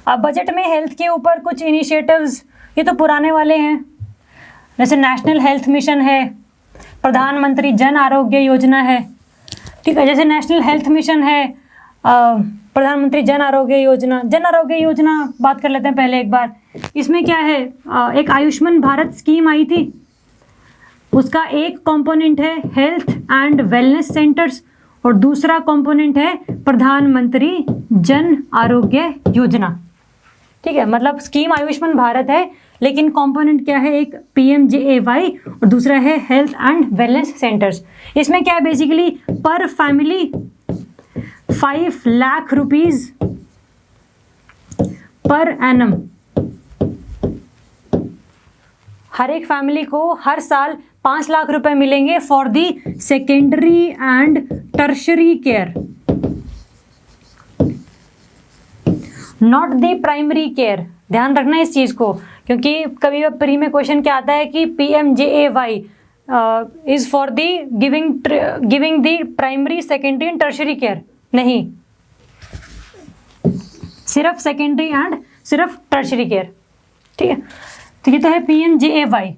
अब बजट में हेल्थ के ऊपर कुछ इनिशिएटिव्स, ये तो पुराने वाले हैं, जैसे नेशनल हेल्थ मिशन है, प्रधानमंत्री जन आरोग्य योजना है, ठीक है। जैसे नेशनल हेल्थ मिशन है, प्रधानमंत्री जन आरोग्य योजना बात कर लेते हैं पहले एक बार। इसमें क्या है, एक आयुष्मान भारत स्कीम आई थी, उसका एक कंपोनेंट है हेल्थ एंड वेलनेस सेंटर्स और दूसरा कंपोनेंट है प्रधानमंत्री जन आरोग्य योजना, ठीक है। मतलब स्कीम आयुष्मान भारत है लेकिन कंपोनेंट क्या है, एक PMJAY और दूसरा है हेल्थ एंड वेलनेस सेंटर्स। इसमें क्या है, basically per family 5 lakh rupees per annum, हर एक फैमिली को हर साल 5 लाख रुपए मिलेंगे for the secondary and tertiary care, not the primary care. ध्यान रखना इस चीज़ को, क्योंकि कभी प्री में क्वेश्चन क्या आता है कि PMJAY is for the giving the primary secondary and tertiary care, नहीं, सिर्फ सेकेंडरी एंड सिर्फ टर्शरी केयर, ठीक है। तो ये तो है PMJAY,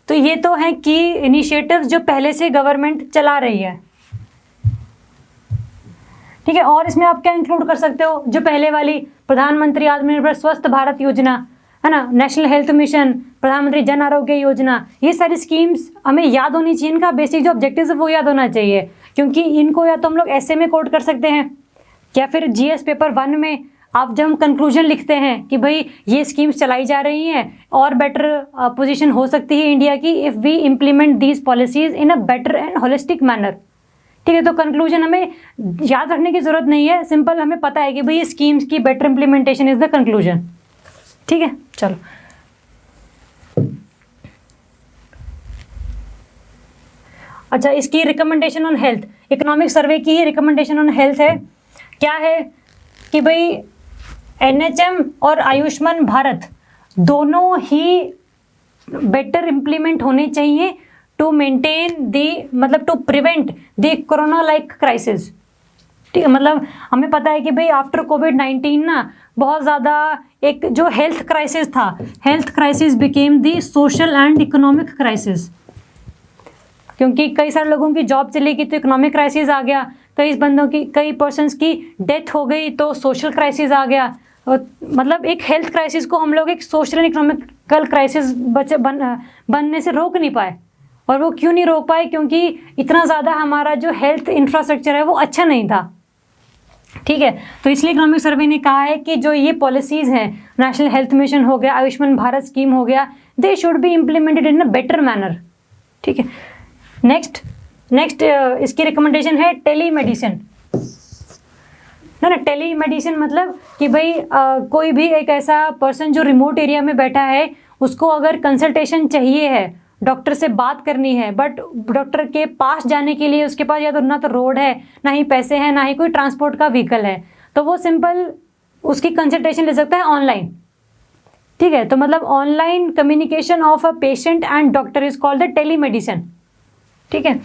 तो ये तो है कि इनिशिएटिव्स जो पहले से गवर्नमेंट चला रही है, ठीक है। और इसमें आप क्या इंक्लूड कर सकते हो, जो पहले वाली प्रधानमंत्री आत्मनिर्भर स्वस्थ भारत योजना है ना, नेशनल हेल्थ मिशन, प्रधानमंत्री जन आरोग्य योजना, ये सारी स्कीम्स हमें याद होनी चाहिए। इनका बेसिक जो ऑब्जेक्टिव है वो याद होना चाहिए, क्योंकि इनको या तो हम लोग ऐसे में कोट कर सकते हैं या फिर GS पेपर 1 में आप जब हम कंक्लूजन लिखते हैं कि भाई ये स्कीम्स चलाई जा रही हैं और बेटर पोजीशन हो सकती है इंडिया की if we implement these policies in a better and holistic manner, ठीक है। तो कंक्लूजन हमें याद रखने की ज़रूरत नहीं है, सिंपल हमें पता है कि भाई ये स्कीम्स की better implementation is the conclusion, ठीक है। चलो, अच्छा, इसकी recommendation on health, economic survey की ही रिकमेंडेशन ऑन हेल्थ है, क्या है कि भाई NHM और आयुष्मान भारत दोनों ही बेटर इम्प्लीमेंट होने चाहिए टू मेंटेन दी, मतलब to prevent the corona like crisis, ठीक है, मतलब हमें पता है कि भाई आफ्टर कोविड-19 ना बहुत ज़्यादा एक जो हेल्थ क्राइसिस था, health crisis became the social and economic crisis, क्योंकि कई सारे लोगों की जॉब चली गई तो इकोनॉमिक क्राइसिस आ गया, कई पर्सन्स की डेथ हो गई तो सोशल क्राइसिस आ गया। मतलब एक हेल्थ क्राइसिस को हम लोग एक सोशल एंड इकोनॉमिकल क्राइसिस बनने से रोक नहीं पाए। और वो क्यों नहीं रोक पाए? क्योंकि इतना ज़्यादा हमारा जो हेल्थ इंफ्रास्ट्रक्चर है वो अच्छा नहीं था। ठीक है, तो इसलिए इकोनॉमिक सर्वे ने कहा है कि जो ये पॉलिसीज़ हैं, नेशनल हेल्थ मिशन हो गया, आयुष्मान भारत स्कीम हो गया, they should be implemented in a better manner. ठीक है, नेक्स्ट इसकी रिकमेंडेशन है टेलीमेडिसिन। ना टेलीमेडिसिन मतलब कि भाई कोई भी एक ऐसा पर्सन जो रिमोट एरिया में बैठा है, उसको अगर कंसल्टेशन चाहिए है, डॉक्टर से बात करनी है, बट डॉक्टर के पास जाने के लिए उसके पास या तो ना तो रोड है, ना ही पैसे हैं, ना ही कोई ट्रांसपोर्ट का व्हीकल है, तो वो सिंपल उसकी कंसल्टेशन ले सकता है ऑनलाइन। ठीक है, तो मतलब online communication of a patient and doctor is called the telemedicine. ठीक है,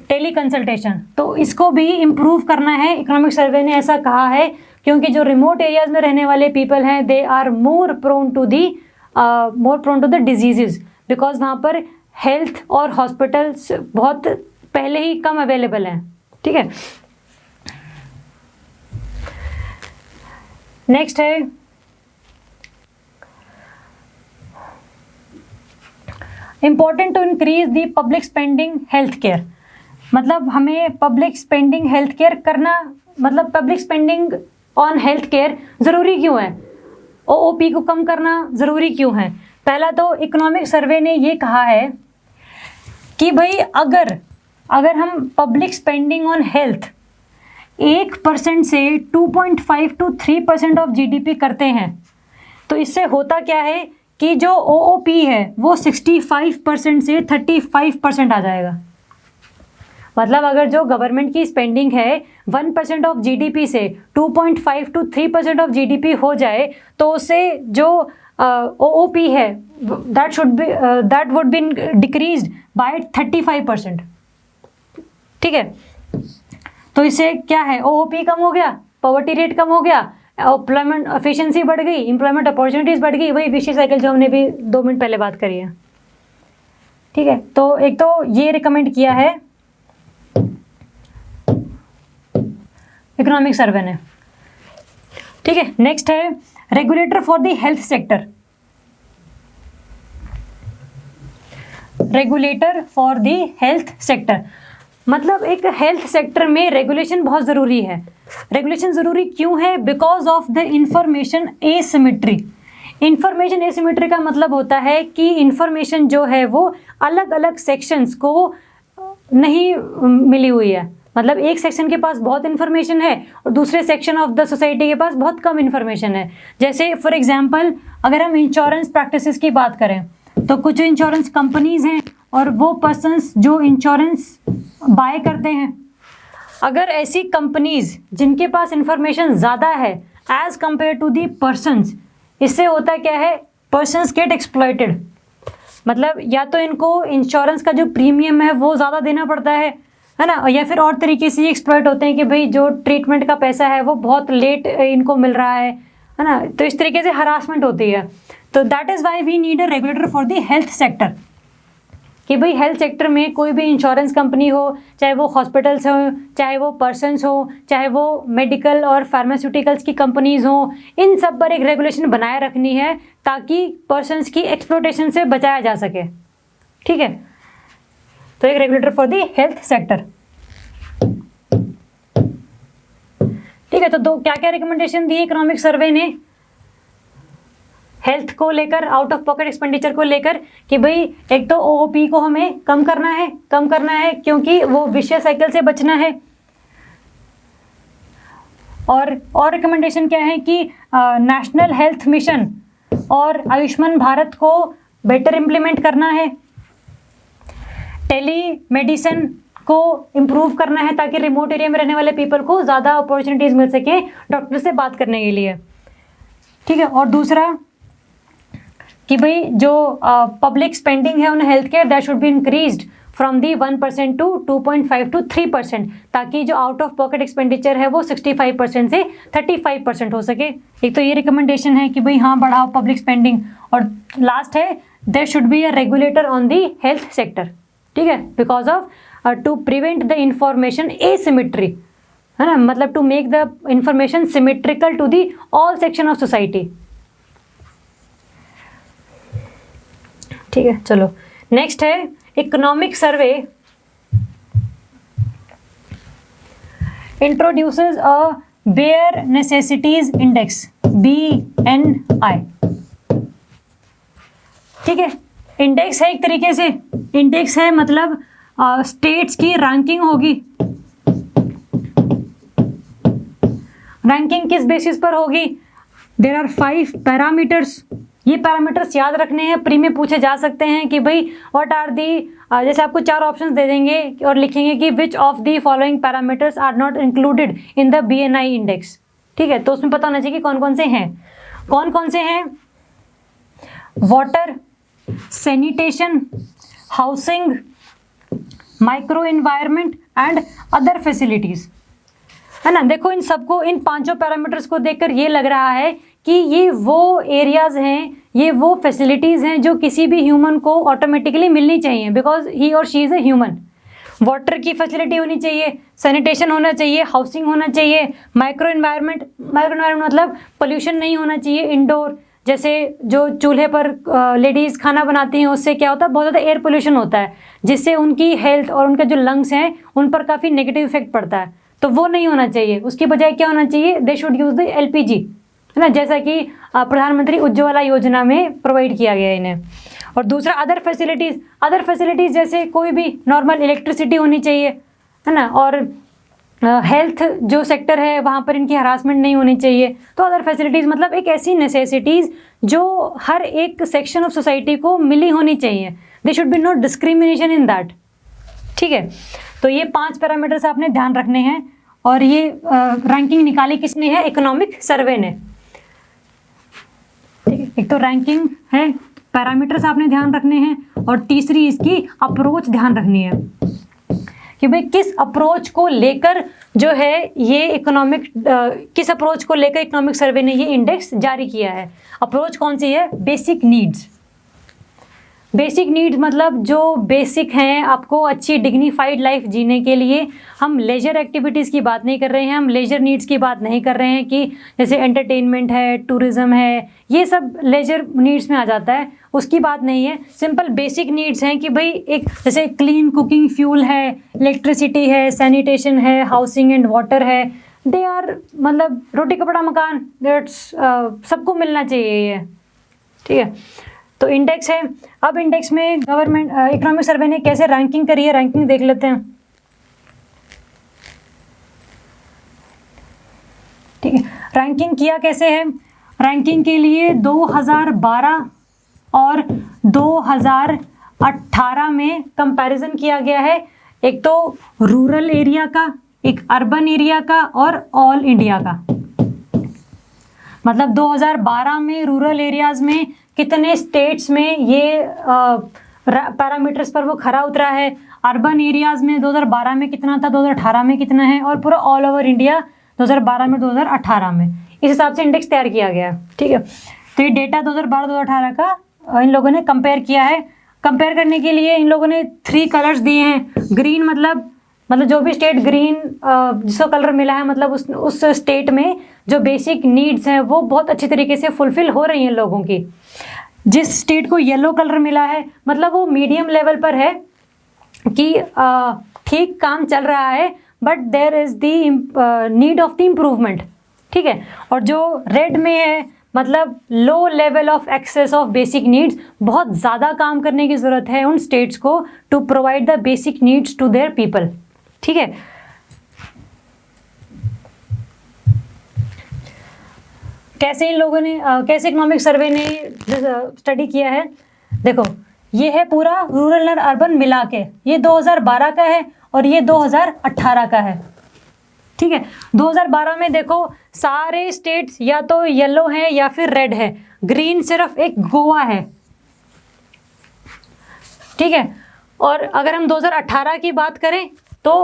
टेली कंसल्टेशन, तो इसको भी इम्प्रूव करना है। इकोनॉमिक सर्वे ने ऐसा कहा है क्योंकि जो रिमोट एरियाज में रहने वाले पीपल हैं, they are more prone to the diseases, because वहाँ पर हेल्थ और हॉस्पिटल्स बहुत पहले ही कम अवेलेबल हैं। ठीक है, नेक्स्ट है important to increase the public spending health care. मतलब हमें पब्लिक स्पेंडिंग हेल्थ केयर करना, मतलब public spending on health care ज़रूरी क्यों है, ओओपी को कम करना ज़रूरी क्यों है? पहला तो इकोनॉमिक सर्वे ने ये कहा है कि भाई अगर हम पब्लिक स्पेंडिंग ऑन हेल्थ 1% से 2.5 to 3% ऑफ जीडीपी करते हैं, तो इससे होता क्या है कि जो ओओपी है वो 65% से 35% आ जाएगा। मतलब अगर जो गवर्नमेंट की स्पेंडिंग है 1% ऑफ जीडीपी से 2.5 to 3% ऑफ जीडीपी हो जाए, तो उससे जो ओओपी है that would be decreased bye 35%। ठीक है, तो इससे क्या है, ओओपी कम हो गया, पॉवर्टी रेट कम हो गया, एम्प्लॉयमेंट एफिशिएंसी बढ़ गई, एम्प्लॉयमेंट अपॉर्चुनिटीज़ बढ़ गई, वही विशेष साइकिल जो हमने भी 2 मिनट पहले बात करी है। ठीक है, तो एक तो ये रिकमेंड किया है इकोनॉमिक सर्वे ने। ठीक है, नेक्स्ट है regulator for the health sector. Regulator for the health sector मतलब एक हेल्थ सेक्टर में रेगुलेशन बहुत ज़रूरी है। रेगुलेशन ज़रूरी क्यों है? Because of the information asymmetry. Information asymmetry का मतलब होता है कि इंफॉर्मेशन जो है वो अलग अलग सेक्शंस को नहीं मिली हुई है। मतलब एक सेक्शन के पास बहुत इन्फॉर्मेशन है और दूसरे सेक्शन ऑफ द सोसाइटी के पास बहुत कम इन्फॉर्मेशन है। जैसे फॉर एग्जांपल अगर हम इंश्योरेंस प्रैक्टिसेस की बात करें तो कुछ इंश्योरेंस कंपनीज हैं और वो पर्सन्स जो इंश्योरेंस बाय करते हैं, अगर ऐसी कंपनीज जिनके पास इंफॉर्मेशन ज़्यादा है as compare to the persons, इससे होता क्या है, पर्सन्स गेट एक्सप्लॉयटेड। मतलब या तो इनको इंश्योरेंस का जो प्रीमियम है वो ज़्यादा देना पड़ता है ना, या फिर और तरीके से एक्सप्लॉयट होते हैं कि भाई जो ट्रीटमेंट का पैसा है वो बहुत लेट इनको मिल रहा है ना, तो इस तरीके से हरासमेंट होती है। तो that is why we need a regulator for the health sector, कि भाई हेल्थ सेक्टर में कोई भी इंश्योरेंस कंपनी हो, चाहे वो हॉस्पिटल्स हो, चाहे वो पर्सन्स हो, चाहे वो मेडिकल और फार्मास्यूटिकल्स की कंपनीज हो, इन सब पर एक रेगुलेशन बनाए रखनी है ताकि पर्सन्स की एक्सप्लॉयटेशन से बचाया जा सके। ठीक है, तो एक regulator for the health sector. ठीक है, तो दो क्या क्या रिकमेंडेशन दी इकोनॉमिक सर्वे ने हेल्थ को लेकर, आउट ऑफ पॉकेट एक्सपेंडिचर को लेकर, कि भाई एक तो ओओपी को हमें कम करना है क्योंकि वो विशियस साइकिल से बचना है। और रिकमेंडेशन क्या है कि नेशनल हेल्थ मिशन और आयुष्मान भारत को बेटर इम्प्लीमेंट करना है। टेली मेडिसिन को इम्प्रूव करना है ताकि रिमोट एरिया में रहने वाले पीपल को ज़्यादा अपॉर्चुनिटीज़ मिल सके डॉक्टर से बात करने के लिए। ठीक है, और दूसरा कि भाई जो पब्लिक स्पेंडिंग है on health care that should be increased from the 1% to 2.5 to 3%, ताकि जो आउट ऑफ पॉकेट एक्सपेंडिचर है वो 65% से 35% हो सके। एक तो ये रिकमेंडेशन है कि भाई हाँ बढ़ाओ पब्लिक स्पेंडिंग, और लास्ट है there should be a regulator on the health sector, ठीक है, because of to prevent the information asymmetry, है ना, मतलब to make the information symmetrical to the all section of society. ठीक है, चलो नेक्स्ट है economic survey introduces a bare necessities index BNI। ठीक है, इंडेक्स है एक तरीके से, इंडेक्स है मतलब स्टेट्स की रैंकिंग होगी। रैंकिंग किस बेसिस पर होगी? There are 5 parameters. ये पैरामीटर्स याद रखने हैं, प्री में पूछे जा सकते हैं कि भाई व्हाट आर दी, जैसे आपको 4 ऑप्शंस दे देंगे और लिखेंगे कि which of the following parameters are not included in the BNI index. ठीक है, तो उसमें पता होना चाहिए कि कौन कौन से हैं। कौन कौन से हैं? Water, sanitation, housing, micro environment and other facilities, है ना। देखो इन सबको, इन 5 पैरामीटर्स को देखकर ये लग रहा है कि ये वो एरियाज हैं, ये वो फैसिलिटीज़ हैं जो किसी भी ह्यूमन को ऑटोमेटिकली मिलनी चाहिए, बिकॉज ही और she is a human. Water की फैसिलिटी होनी चाहिए, सैनिटेशन होना चाहिए, हाउसिंग होना चाहिए, माइक्रो एनवायरनमेंट मतलब पोल्यूशन नहीं होना चाहिए इंडोर, जैसे जो चूल्हे पर लेडीज़ खाना बनाती हैं उससे क्या होता है, बहुत ज़्यादा एयर पोल्यूशन होता है, जिससे उनकी हेल्थ और उनके जो लंग्स हैं उन पर काफ़ी नेगेटिव इफेक्ट पड़ता है, तो वो नहीं होना चाहिए। उसकी बजाय क्या होना चाहिए? They should use the LPG, है ना, जैसा कि प्रधानमंत्री उज्ज्वला योजना में प्रोवाइड किया गया है इन्हें। और दूसरा अदर फैसिलिटीज़ जैसे कोई भी नॉर्मल इलेक्ट्रिसिटी होनी चाहिए, है ना, और हेल्थ जो सेक्टर है वहाँ पर इनकी हरासमेंट नहीं होनी चाहिए। तो अदर फैसिलिटीज़ मतलब एक ऐसी नेसेसिटीज़ जो हर एक सेक्शन ऑफ सोसाइटी को मिली होनी चाहिए। They should be not discrimination in that. ठीक है, तो ये 5 पैरामीटर्स आपने ध्यान रखने हैं, और ये रैंकिंग निकाली किसने है? इकोनॉमिक सर्वे ने। ठीक है, एक तो रैंकिंग है, पैरामीटर्स आपने ध्यान रखने हैं, और तीसरी इसकी अप्रोच ध्यान रखनी है कि भाई किस अप्रोच को लेकर जो है ये किस अप्रोच को लेकर इकोनॉमिक सर्वे ने ये इंडेक्स जारी किया है। अप्रोच कौन सी है? Basic needs. बेसिक नीड्स मतलब जो बेसिक हैं आपको अच्छी डिग्निफाइड लाइफ जीने के लिए। हम लेजर एक्टिविटीज़ की बात नहीं कर रहे हैं, हम लेजर नीड्स की बात नहीं कर रहे हैं कि जैसे एंटरटेनमेंट है, टूरिज़्म है, ये सब लेजर नीड्स में आ जाता है, उसकी बात नहीं है। सिंपल बेसिक नीड्स हैं कि भाई एक जैसे क्लीन कुकिंग फ्यूल है, इलेक्ट्रिसिटी है, सैनिटेशन है, हाउसिंग एंड वाटर है, दे आर मतलब रोटी कपड़ा मकान, दैट्स सबको मिलना चाहिए ये। ठीक है, तो इंडेक्स है। अब इंडेक्स में गवर्नमेंट इकोनॉमिक सर्वे ने कैसे रैंकिंग करी है, रैंकिंग देख लेते हैं। ठीक है, रैंकिंग किया कैसे है? रैंकिंग के लिए 2012 और 2018 में कंपैरिजन किया गया है। एक तो रूरल एरिया का, एक अर्बन एरिया का और ऑल इंडिया का। मतलब 2012 में रूरल एरियाज़ में कितने स्टेट्स में ये पैरामीटर्स पर वो खरा उतरा है, अर्बन एरियाज़ में 2012 में कितना था, 2018 में कितना है, और पूरा ऑल ओवर इंडिया 2012 में 2018 में, इस हिसाब से इंडेक्स तैयार किया गया है। ठीक है, तो ये डेटा 2012-2018 का इन लोगों ने कंपेयर किया है। कंपेयर करने के लिए इन लोगों ने 3 कलर्स दिए हैं। ग्रीन मतलब जो भी स्टेट ग्रीन जिसको कलर मिला है, मतलब उस स्टेट में जो बेसिक नीड्स हैं वो बहुत अच्छी तरीके से फुलफिल हो रही हैं लोगों की। जिस स्टेट को येलो कलर मिला है मतलब वो मीडियम लेवल पर है कि ठीक काम चल रहा है, but there is the need of the improvement. ठीक है, और जो रेड में है मतलब low level of access of basic needs, बहुत ज़्यादा काम करने की ज़रूरत है उन स्टेट्स को to provide the basic needs to their people. ठीक है, कैसे इन लोगों ने कैसे इकोनॉमिक सर्वे ने स्टडी किया है? देखो, ये है पूरा रूरल और अर्बन मिला के, ये 2012 का है और ये 2018 का है। ठीक है, 2012 में देखो सारे स्टेट्स या तो येलो हैं या फिर रेड है, ग्रीन सिर्फ एक गोवा है। ठीक है, और अगर हम 2018 की बात करें तो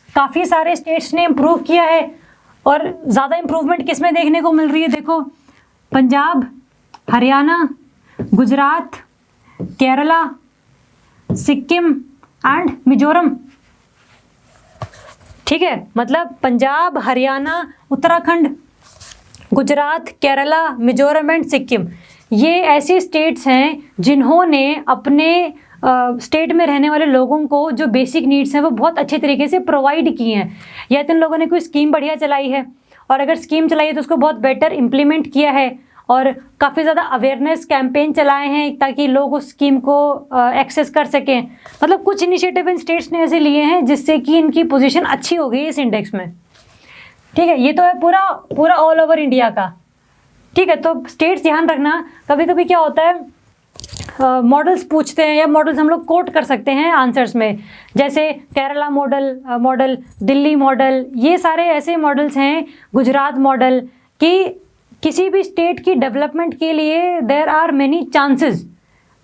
काफ़ी सारे स्टेट्स ने इम्प्रूव किया है। और ज़्यादा इम्प्रूवमेंट किस में देखने को मिल रही है? देखो, पंजाब, हरियाणा, गुजरात, केरला, सिक्किम एंड मिजोरम। ठीक है, मतलब पंजाब, हरियाणा, उत्तराखंड, गुजरात, केरला, मिजोरम एंड सिक्किम, ये ऐसी स्टेट्स हैं जिन्होंने अपने स्टेट में रहने वाले लोगों को जो बेसिक नीड्स हैं वो बहुत अच्छे तरीके से प्रोवाइड की हैं। या तो इन लोगों ने कोई स्कीम बढ़िया चलाई है, और अगर स्कीम चलाई है तो उसको बहुत बेटर इम्प्लीमेंट किया है, और काफ़ी ज़्यादा अवेयरनेस कैंपेन चलाए हैं ताकि लोग उस स्कीम को एक्सेस कर सकें। मतलब कुछ इनिशिएटिव इन स्टेट्स ने ऐसे लिए हैं जिससे कि इनकी पोजीशन अच्छी हो गई इस इंडेक्स में। ठीक है, ये तो है पूरा पूरा ऑल ओवर इंडिया का। ठीक है, तो स्टेट्स ध्यान रखना, कभी कभी क्या होता है मॉडल्स पूछते हैं, या मॉडल्स हम लोग कोट कर सकते हैं आंसर्स में, जैसे केरला मॉडल, दिल्ली मॉडल, ये सारे ऐसे मॉडल्स हैं, गुजरात मॉडल, कि किसी भी स्टेट की डेवलपमेंट के लिए देयर आर मेनी चांसेस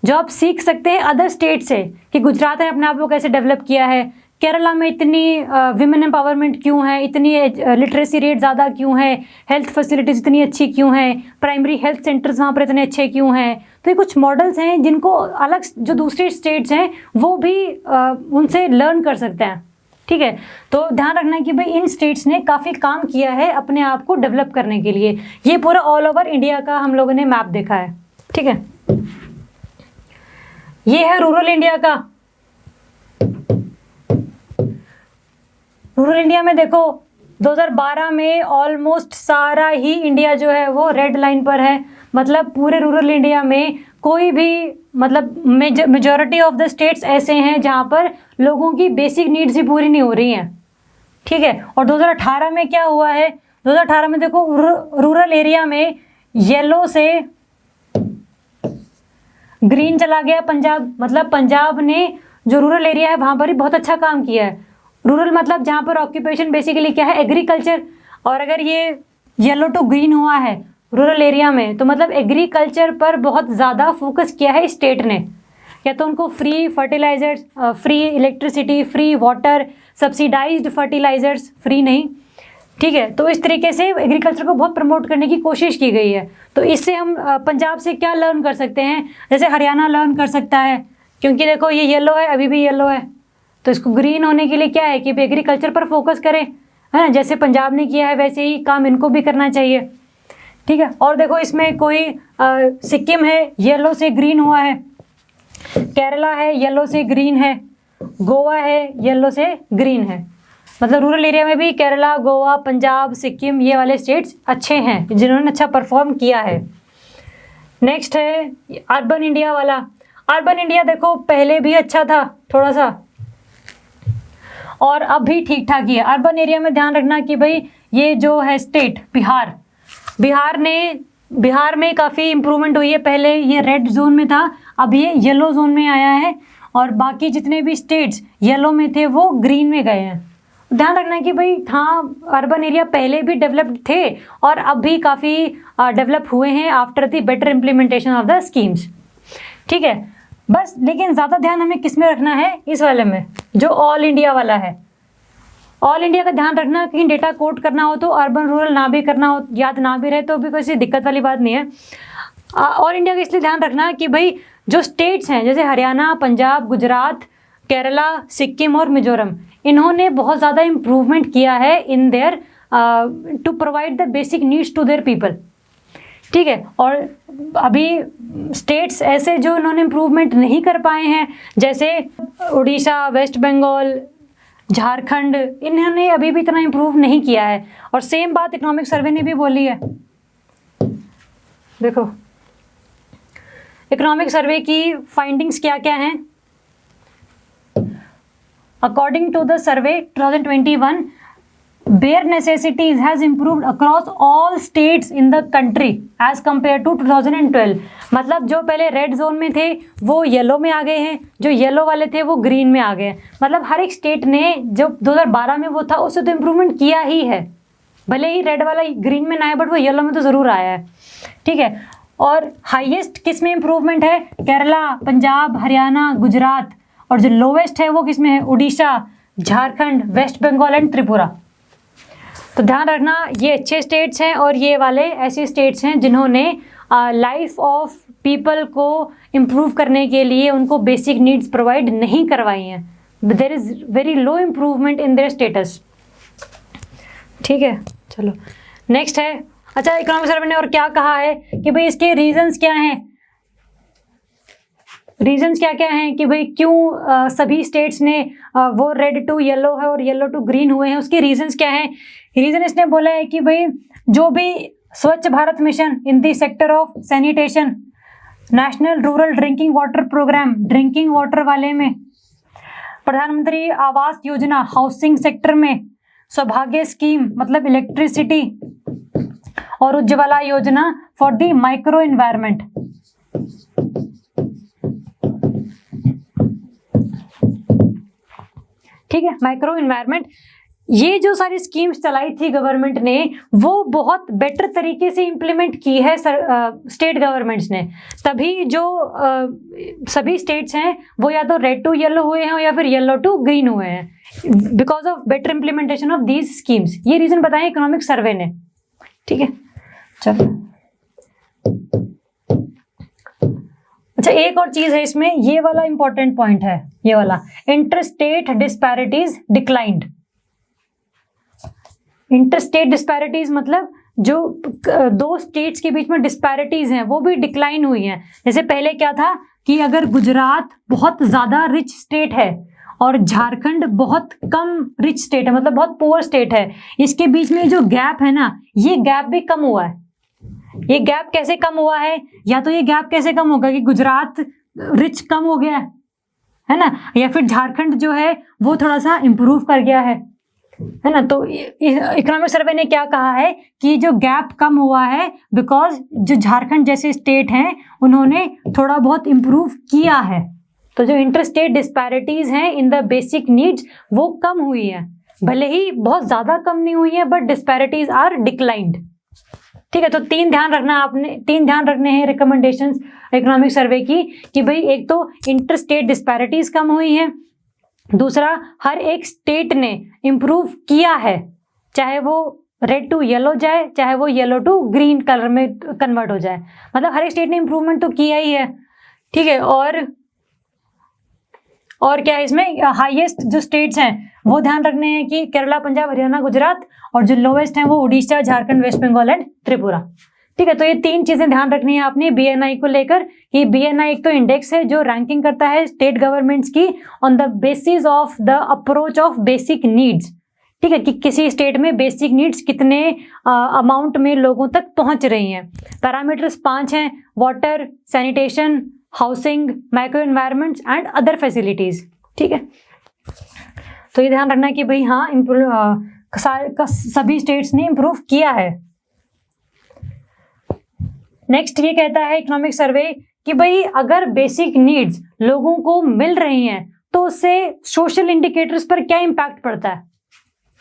जो आप सीख सकते हैं अदर स्टेट से, कि गुजरात ने अपने आप को कैसे डेवलप किया है, केरला में इतनी विमेन एम्पावरमेंट क्यों है, इतनी लिटरेसी रेट ज़्यादा क्यों है, हेल्थ फैसिलिटीज़ इतनी अच्छी क्यों हैं, प्राइमरी हेल्थ सेंटर्स वहाँ पर इतने अच्छे क्यों हैं। तो ये कुछ मॉडल्स हैं जिनको अलग जो दूसरी स्टेट्स हैं वो भी उनसे लर्न कर सकते हैं। ठीक है, तो ध्यान रखना कि भाई इन स्टेट्स ने काफ़ी काम किया है अपने आप को डेवलप करने के लिए। ये पूरा ऑल ओवर इंडिया का हम लोगों ने मैप देखा है। ठीक है, ये है रूरल इंडिया का। रूरल इंडिया में देखो 2012 में ऑलमोस्ट सारा ही इंडिया जो है वो रेड लाइन पर है। मतलब पूरे रूरल इंडिया में कोई भी, मतलब मेजॉरिटी ऑफ द स्टेट्स ऐसे हैं जहाँ पर लोगों की बेसिक नीड्स ही पूरी नहीं हो रही हैं। ठीक है, और 2018 में क्या हुआ है? 2018 में देखो रूरल एरिया में येलो से ग्रीन चला गया पंजाब। मतलब पंजाब ने जो रूरल एरिया है वहाँ पर ही बहुत अच्छा काम किया है। रूरल मतलब जहाँ पर ऑक्यूपेशन बेसिकली क्या है, एग्रीकल्चर। और अगर ये येलो टू ग्रीन हुआ है रूरल एरिया में तो मतलब एग्रीकल्चर पर बहुत ज़्यादा फोकस किया है स्टेट ने। या तो उनको free fertilisers, free electricity, free water, subsidised fertilisers, free नहीं। ठीक है, तो इस तरीके से एग्रीकल्चर को बहुत प्रमोट करने की कोशिश की गई है। तो इससे हम पंजाब से क्या लर्न कर सकते हैं? जैसे हरियाणा लर्न कर सकता है, क्योंकि देखो ये येलो है, अभी भी येलो है, तो इसको ग्रीन होने के लिए क्या है कि एग्रीकल्चर पर फोकस करें, है ना। जैसे पंजाब ने किया है वैसे ही काम इनको भी करना चाहिए। ठीक है, और देखो इसमें कोई सिक्किम है, येलो से ग्रीन हुआ है, केरला है, येलो से ग्रीन है, गोवा है, येलो से ग्रीन है। मतलब रूरल एरिया में भी केरला, गोवा, पंजाब, सिक्किम, ये वाले स्टेट्स अच्छे हैं जिन्होंने अच्छा परफॉर्म किया है। नेक्स्ट है अर्बन इंडिया वाला। अर्बन इंडिया देखो पहले भी अच्छा था थोड़ा सा, और अब भी ठीक ठाक ही है। अर्बन एरिया में ध्यान रखना कि भाई ये जो है स्टेट बिहार में काफ़ी इम्प्रूवमेंट हुई है। पहले ये रेड जोन में था, अब ये येलो जोन में आया है, और बाकी जितने भी स्टेट्स येलो में थे वो ग्रीन में गए हैं। ध्यान रखना कि भाई हाँ, अर्बन एरिया पहले भी डेवलप्ड थे और अब भी काफ़ी डेवलप हुए हैं after the better implementation of the schemes. ठीक है, बस लेकिन ज़्यादा ध्यान हमें किस में रखना है? इस वाले में जो ऑल इंडिया वाला है। ऑल इंडिया का ध्यान रखना, कहीं डेटा कोड करना हो तो अर्बन रूरल ना भी करना हो, याद ना भी रहे तो भी कोई दिक्कत वाली बात नहीं है। ऑल इंडिया का इसलिए ध्यान रखना कि भाई जो स्टेट्स हैं जैसे हरियाणा, पंजाब, गुजरात, केरला, सिक्किम और मिजोरम, इन्होंने बहुत ज़्यादा इम्प्रूवमेंट किया है in their to provide the basic needs to their people. ठीक है, और अभी स्टेट्स ऐसे जो इन्होंने इम्प्रूवमेंट नहीं कर पाए हैं जैसे उड़ीसा, वेस्ट बंगाल, झारखंड, इन्होंने अभी भी इतना इम्प्रूव नहीं किया है। और सेम बात इकोनॉमिक सर्वे ने भी बोली है। देखो इकोनॉमिक सर्वे की फाइंडिंग्स क्या क्या हैं। According to the survey 2021, bare necessities has improved across all states in the country as compared to 2012। मतलब जो पहले रेड जोन में थे वो येलो में आ गए हैं, जो येलो वाले थे वो ग्रीन में आ गए। मतलब हर एक स्टेट ने जो 2012 में वो था उससे तो इम्प्रूवमेंट किया ही है, भले ही रेड वाला ग्रीन में ना आए बट वो येलो में तो ज़रूर आया है। ठीक है, और हाईएस्ट किस में इम्प्रूवमेंट है? केरला, पंजाब, हरियाणा, गुजरात। और और जो लोवेस्ट है वो किस में है, उड़ीसा, झारखंड, वेस्ट बंगाल एंड त्रिपुरा। तो ध्यान रखना ये अच्छे स्टेट्स हैं और ये वाले ऐसे स्टेट्स हैं जिन्होंने लाइफ ऑफ पीपल को इम्प्रूव करने के लिए उनको बेसिक नीड्स प्रोवाइड नहीं करवाई हैं। There is very low improvement in their status. ठीक है, चलो नेक्स्ट है। अच्छा, इकोनॉमिक सर्वे ने और क्या कहा है कि भाई इसके रीजंस क्या हैं, रीजंस क्या क्या हैं कि भाई क्यों सभी स्टेट्स ने वो रेड टू येलो है और येलो टू ग्रीन हुए हैं, उसके रीजंस क्या हैं। रीजन इसने बोला है कि भाई जो भी Swachh Bharat mission in the sector of sanitation, national rural drinking water programme drinking water वाले में, प्रधानमंत्री आवास योजना हाउसिंग सेक्टर में, सौभाग्य स्कीम मतलब इलेक्ट्रिसिटी, और उज्ज्वला योजना फॉर द माइक्रो एनवायरमेंट। ठीक है, माइक्रो एनवायरमेंट, ये जो सारी स्कीम्स चलाई थी गवर्नमेंट ने वो बहुत बेटर तरीके से इम्प्लीमेंट की है स्टेट गवर्नमेंट्स ने, तभी जो सभी स्टेट्स हैं वो या तो रेड टू येलो हुए हैं या फिर येलो टू ग्रीन हुए हैं, because of better implementation of these schemes. ये रीजन बताएं इकोनॉमिक सर्वे ने। ठीक है, चलो अच्छा, एक और चीज है इसमें, ये वाला इंपॉर्टेंट पॉइंट है, ये वाला inter state disparities declined. Inter state disparities मतलब जो दो स्टेट्स के बीच में डिस्पैरिटीज हैं वो भी डिक्लाइन हुई हैं। जैसे पहले क्या था कि अगर गुजरात बहुत ज्यादा रिच स्टेट है और झारखंड बहुत कम रिच स्टेट है, मतलब बहुत पुअर स्टेट है, इसके बीच में जो गैप है ना, ये गैप भी कम हुआ है। ये गैप कैसे कम हुआ है, या तो ये गैप कैसे कम होगा कि गुजरात रिच कम हो गया है ना, या फिर झारखंड जो है वो थोड़ा सा इम्प्रूव कर गया है ना। तो इकोनॉमिक सर्वे ने क्या कहा है कि जो गैप कम हुआ है बिकॉज जो झारखंड जैसे स्टेट हैं उन्होंने थोड़ा बहुत इम्प्रूव किया है। तो जो इंटर स्टेट डिस्पैरिटीज हैं इन द बेसिक नीड्स वो कम हुई है, भले ही बहुत ज्यादा कम नहीं हुई है, बट डिस्पैरिटीज आर डिक्लाइंड। ठीक है, तो तीन ध्यान रखने हैं रिकमेंडेशंस इकोनॉमिक सर्वे की कि भाई एक तो इंटर स्टेट डिस्पैरिटीज कम हुई हैं, दूसरा हर एक स्टेट ने इम्प्रूव किया है, चाहे वो रेड टू येलो जाए चाहे वो येलो टू ग्रीन कलर में कन्वर्ट हो जाए, मतलब हर एक स्टेट ने इम्प्रूवमेंट तो किया ही है। ठीक है, और क्या है इसमें, हाईएस्ट जो स्टेट्स हैं वो ध्यान रखने हैं कि केरला, पंजाब, हरियाणा, गुजरात, और जो लोवेस्ट हैं वो उड़ीसा, झारखंड, वेस्ट बंगाल एंड त्रिपुरा। ठीक है, तो ये तीन चीजें ध्यान रखनी है आपने बीएनआई को लेकर कि बीएनआई एक तो इंडेक्स है जो रैंकिंग करता है स्टेट गवर्नमेंट्स की on the basis of the approach of basic needs. ठीक है, कि किसी स्टेट में बेसिक नीड्स कितने अमाउंट में लोगों तक पहुंच रही हैं। पैरामीटर्स 5 हैं, water, sanitation, housing, micro environments and other facilities. ठीक है, तो ये ध्यान रखना कि भाई हाँ सभी स्टेट्स ने इम्प्रूव किया है। नेक्स्ट ये कहता है इकोनॉमिक सर्वे कि भाई अगर बेसिक नीड्स लोगों को मिल रही हैं तो उससे सोशल इंडिकेटर्स पर क्या इम्पैक्ट पड़ता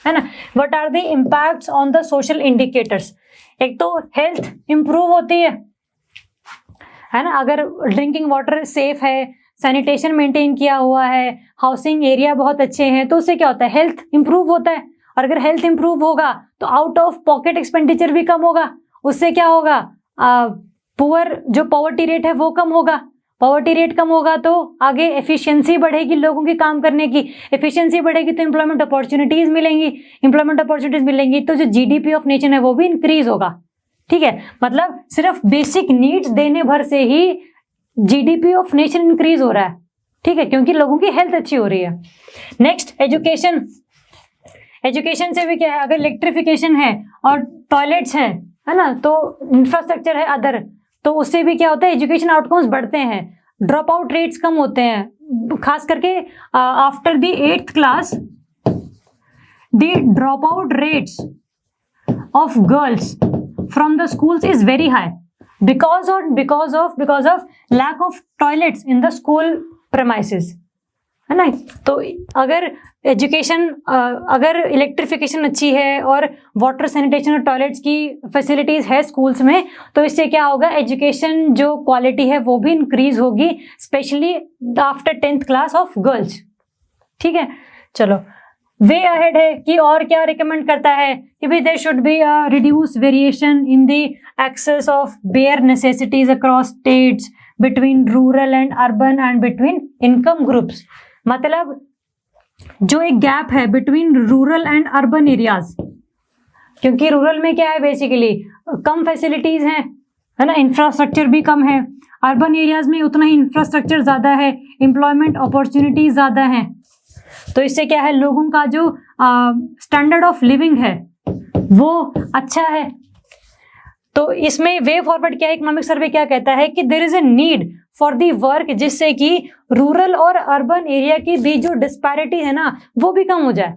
है ना। What are the impacts on the social indicators. एक तो हेल्थ इंप्रूव होती है ना, अगर ड्रिंकिंग वाटर सेफ है, सैनिटेशन मेंटेन किया हुआ है, हाउसिंग एरिया बहुत अच्छे हैं, तो उससे क्या होता है, हेल्थ इंप्रूव होता है। और अगर हेल्थ इंप्रूव होगा तो आउट ऑफ पॉकेट एक्सपेंडिचर भी कम होगा, उससे क्या होगा, पुअर जो पॉवर्टी रेट है वो कम होगा। पॉवर्टी रेट कम होगा तो आगे एफिशिएंसी बढ़ेगी, लोगों की काम करने की एफिशिएंसी बढ़ेगी तो एम्प्लॉयमेंट अपॉर्चुनिटीज मिलेंगी, एम्प्लॉयमेंट अपॉर्चुनिटीज मिलेंगी तो जो जीडीपी ऑफ नेशन है वो भी इंक्रीज होगा। ठीक है, मतलब सिर्फ बेसिक नीड्स देने भर से ही जीडीपी ऑफ नेशन इंक्रीज हो रहा है। ठीक है, क्योंकि लोगों की हेल्थ अच्छी हो रही है। Next education. एजुकेशन से भी क्या है, अगर इलेक्ट्रिफिकेशन है और टॉयलेट्स हैं, है ना, तो इंफ्रास्ट्रक्चर है अदर, तो उससे भी क्या होता है, एजुकेशन आउटकम्स बढ़ते हैं, ड्रॉप आउट रेट्स कम होते हैं। खास करके after the 8th class the drop out rates of girls from the schools is very high because of lack of toilets in the school premises. है ना। तो अगर एजुकेशन, अगर इलेक्ट्रिफिकेशन अच्छी है और वाटर सैनिटेशन और टॉयलेट्स की फैसिलिटीज़ है स्कूल्स में, तो इससे क्या होगा, एजुकेशन जो क्वालिटी है वो भी इंक्रीज होगी, specially after 10th class of girls. ठीक है, चलो वे अहेड है कि और क्या रिकमेंड करता है कि भाई there should be a reduce variation in the access of bare necessities across states between rural and urban and between income groups. मतलब जो एक गैप है between rural and urban areas, क्योंकि रूरल में क्या है, बेसिकली कम फैसिलिटीज हैं, है ना, इंफ्रास्ट्रक्चर भी कम है। अर्बन एरियाज में उतना ही इंफ्रास्ट्रक्चर ज़्यादा है, एम्प्लॉयमेंट अपॉर्चुनिटीज ज़्यादा हैं। तो इससे क्या है, लोगों का जो स्टैंडर्ड ऑफ लिविंग है वो अच्छा है। तो इसमें वे फॉरवर्ड क्या है, इकोनॉमिक सर्वे क्या कहता है कि there is a need for the work, जिससे कि रूरल और अर्बन एरिया की भी जो डिस्पैरिटी है ना वो भी कम हो जाए।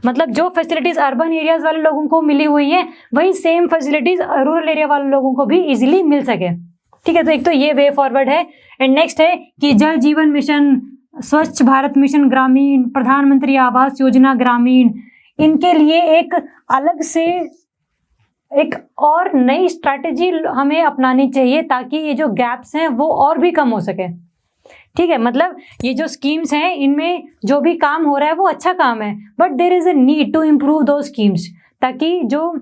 मतलब जो फैसिलिटीज अर्बन एरियाज वाले लोगों को मिली हुई है वही सेम फैसिलिटीज रूरल एरिया वाले लोगों को भी इजीली मिल सके। ठीक है, तो एक तो ये वे फॉरवर्ड है। एंड नेक्स्ट है कि जल जीवन मिशन, स्वच्छ भारत मिशन ग्रामीण, प्रधानमंत्री आवास योजना ग्रामीण, इनके लिए एक अलग से एक और नई स्ट्रैटेजी हमें अपनानी चाहिए ताकि ये जो गैप्स हैं वो और भी कम हो सके। ठीक है, मतलब ये जो स्कीम्स हैं इनमें जो भी काम हो रहा है वो अच्छा काम है, but there is a need to improve दो स्कीम्स, ताकि जो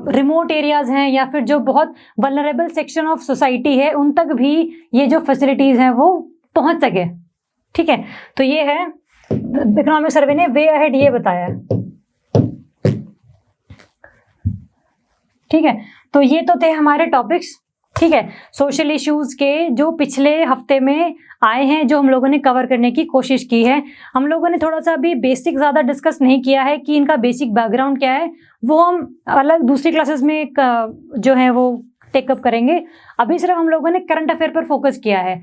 रिमोट एरियाज हैं या फिर जो बहुत वल्नरेबल सेक्शन ऑफ सोसाइटी है उन तक भी ये जो फैसिलिटीज हैं वो पहुंच सके। ठीक है, तो ये है इकोनॉमिक सर्वे ने वे अहेड ये बताया। ठीक है, तो ये तो थे हमारे टॉपिक्स। ठीक है, सोशल इश्यूज के जो पिछले हफ्ते में आए हैं, जो हम लोगों ने कवर करने की कोशिश की है। हम लोगों ने थोड़ा सा अभी बेसिक ज़्यादा डिस्कस नहीं किया है कि इनका बेसिक बैकग्राउंड क्या है, वो हम अलग दूसरी क्लासेस में जो है वो टेकअप करेंगे। अभी सिर्फ हम लोगों ने करंट अफेयर पर फोकस किया है।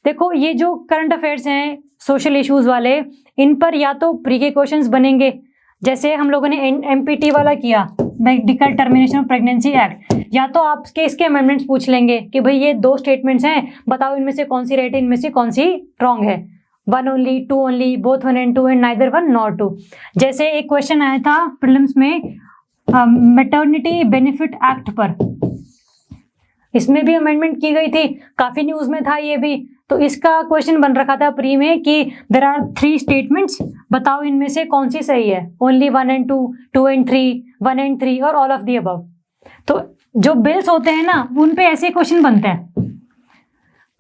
देखो, ये जो करंट अफेयर्स हैं सोशल इश्यूज वाले, इन पर या तो प्री के क्वेश्चंस बनेंगे, जैसे हम लोगों ने एमपीटी वाला किया, medical termination of pregnancy act, या तो आपके इसके अमेंडमेंट्स पूछ लेंगे कि भाई ये दो स्टेटमेंट्स हैं, बताओ इनमें से कौन सी राइट है, इनमें से कौन सी रॉन्ग है, 1 only, 2 only, both 1 and 2 and neither 1 nor 2। जैसे एक क्वेश्चन आया था प्रीलिम्स में मैटरनिटी बेनिफिट एक्ट पर, इसमें भी अमेंडमेंट की गई थी, काफी न्यूज में था ये भी। तो इसका क्वेश्चन बन रखा था प्री में कि देयर आर 3 स्टेटमेंट्स, बताओ इनमें से कौन सी सही है, ओनली 1 and 2, 2 and 3, 1 and 3 और ऑल ऑफ दी अबव। तो जो बिल्स होते हैं ना उन पे ऐसे क्वेश्चन बनते हैं।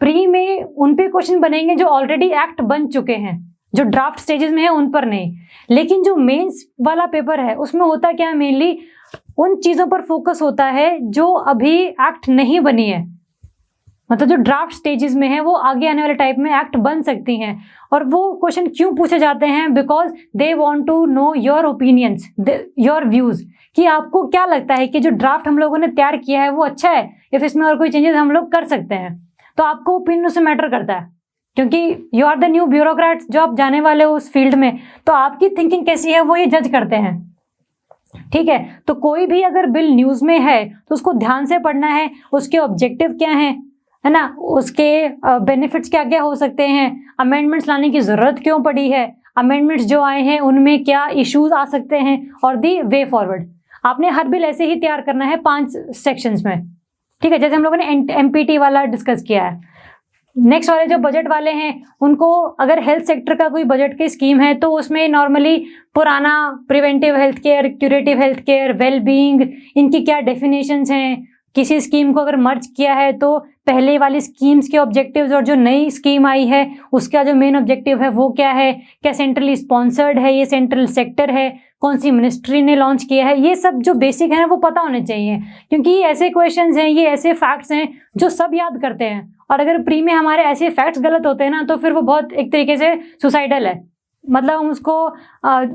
प्री में उन पे क्वेश्चन बनेंगे जो ऑलरेडी एक्ट बन चुके हैं, जो ड्राफ्ट स्टेजेस में है उन पर नहीं। लेकिन जो मेंस वाला पेपर है उसमें होता क्या है, मेनली उन चीजों पर फोकस होता है जो अभी एक्ट नहीं बनी है, मतलब जो ड्राफ्ट स्टेजेस में है वो आगे आने वाले टाइप में एक्ट बन सकती हैं। और वो क्वेश्चन क्यों पूछे जाते हैं, because they want to know your opinions, your views, कि आपको क्या लगता है कि जो ड्राफ्ट हम लोगों ने तैयार किया है वो अच्छा है या फिर इसमें और कोई चेंजेस हम लोग कर सकते हैं। तो आपको ओपिनियन उससे मैटर करता है, क्योंकि you are the new bureaucrats, जो आप जाने वाले हो उस फील्ड में, तो आपकी थिंकिंग कैसी है वो ये जज करते हैं। ठीक है, तो कोई भी अगर बिल न्यूज में है तो उसको ध्यान से पढ़ना है, उसके ऑब्जेक्टिव क्या है ना, उसके बेनिफिट्स क्या क्या हो सकते हैं, अमेंडमेंट्स लाने की जरूरत क्यों पड़ी है, अमेंडमेंट्स जो आए हैं उनमें क्या इश्यूज आ सकते हैं, और दी वे फॉरवर्ड। आपने हर बिल ऐसे ही तैयार करना है 5 सेक्शंस में। ठीक है, जैसे हम लोगों ने एमपीटी वाला डिस्कस किया है। नेक्स्ट वाले जो बजट वाले हैं उनको, अगर हेल्थ सेक्टर का कोई बजट की स्कीम है तो उसमें नॉर्मली पुराना preventive health care, curative health care, well being, इनकी क्या डेफिनेशंस हैं, किसी स्कीम को अगर मर्ज किया है तो पहले वाली स्कीम्स के ऑब्जेक्टिव्स और जो नई स्कीम आई है उसका जो मेन ऑब्जेक्टिव है वो क्या है, क्या सेंट्रली स्पॉन्सर्ड है, ये सेंट्रल सेक्टर है, कौन सी मिनिस्ट्री ने लॉन्च किया है, ये सब जो बेसिक है वो पता होने चाहिए। क्योंकि ये ऐसे क्वेश्चंस हैं, ये ऐसे फैक्ट्स हैं जो सब याद करते हैं, और अगर प्री में हमारे ऐसे फैक्ट्स गलत होते हैं ना तो फिर वो बहुत एक तरीके से सुसाइडल है। मतलब हम उसको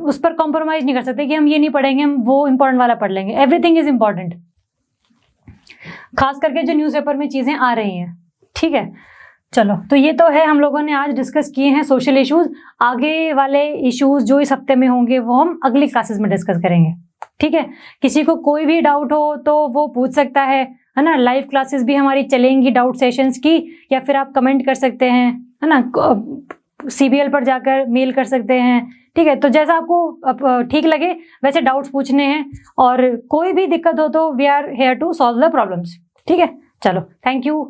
उस पर कॉम्प्रोमाइज नहीं कर सकते कि हम ये नहीं पढ़ेंगे, हम वो इंपॉर्टेंट वाला पढ़ लेंगे। एवरीथिंग इज इंपॉर्टेंट, खास करके जो न्यूज़पेपर में चीज़ें आ रही हैं। ठीक है, चलो, तो ये तो है हम लोगों ने आज डिस्कस किए हैं सोशल इश्यूज। आगे वाले इश्यूज जो इस हफ्ते में होंगे वो हम अगली क्लासेस में डिस्कस करेंगे। ठीक है, किसी को कोई भी डाउट हो तो वो पूछ सकता है ना। लाइव क्लासेस भी हमारी चलेंगी डाउट सेशंस की, या फिर आप कमेंट कर सकते हैं, है ना। CBL पर जाकर मेल कर सकते हैं। ठीक है, तो जैसा आपको ठीक लगे वैसे डाउट्स पूछने हैं, और कोई भी दिक्कत हो तो we are here to solve the problems. ठीक है, चलो, थैंक यू।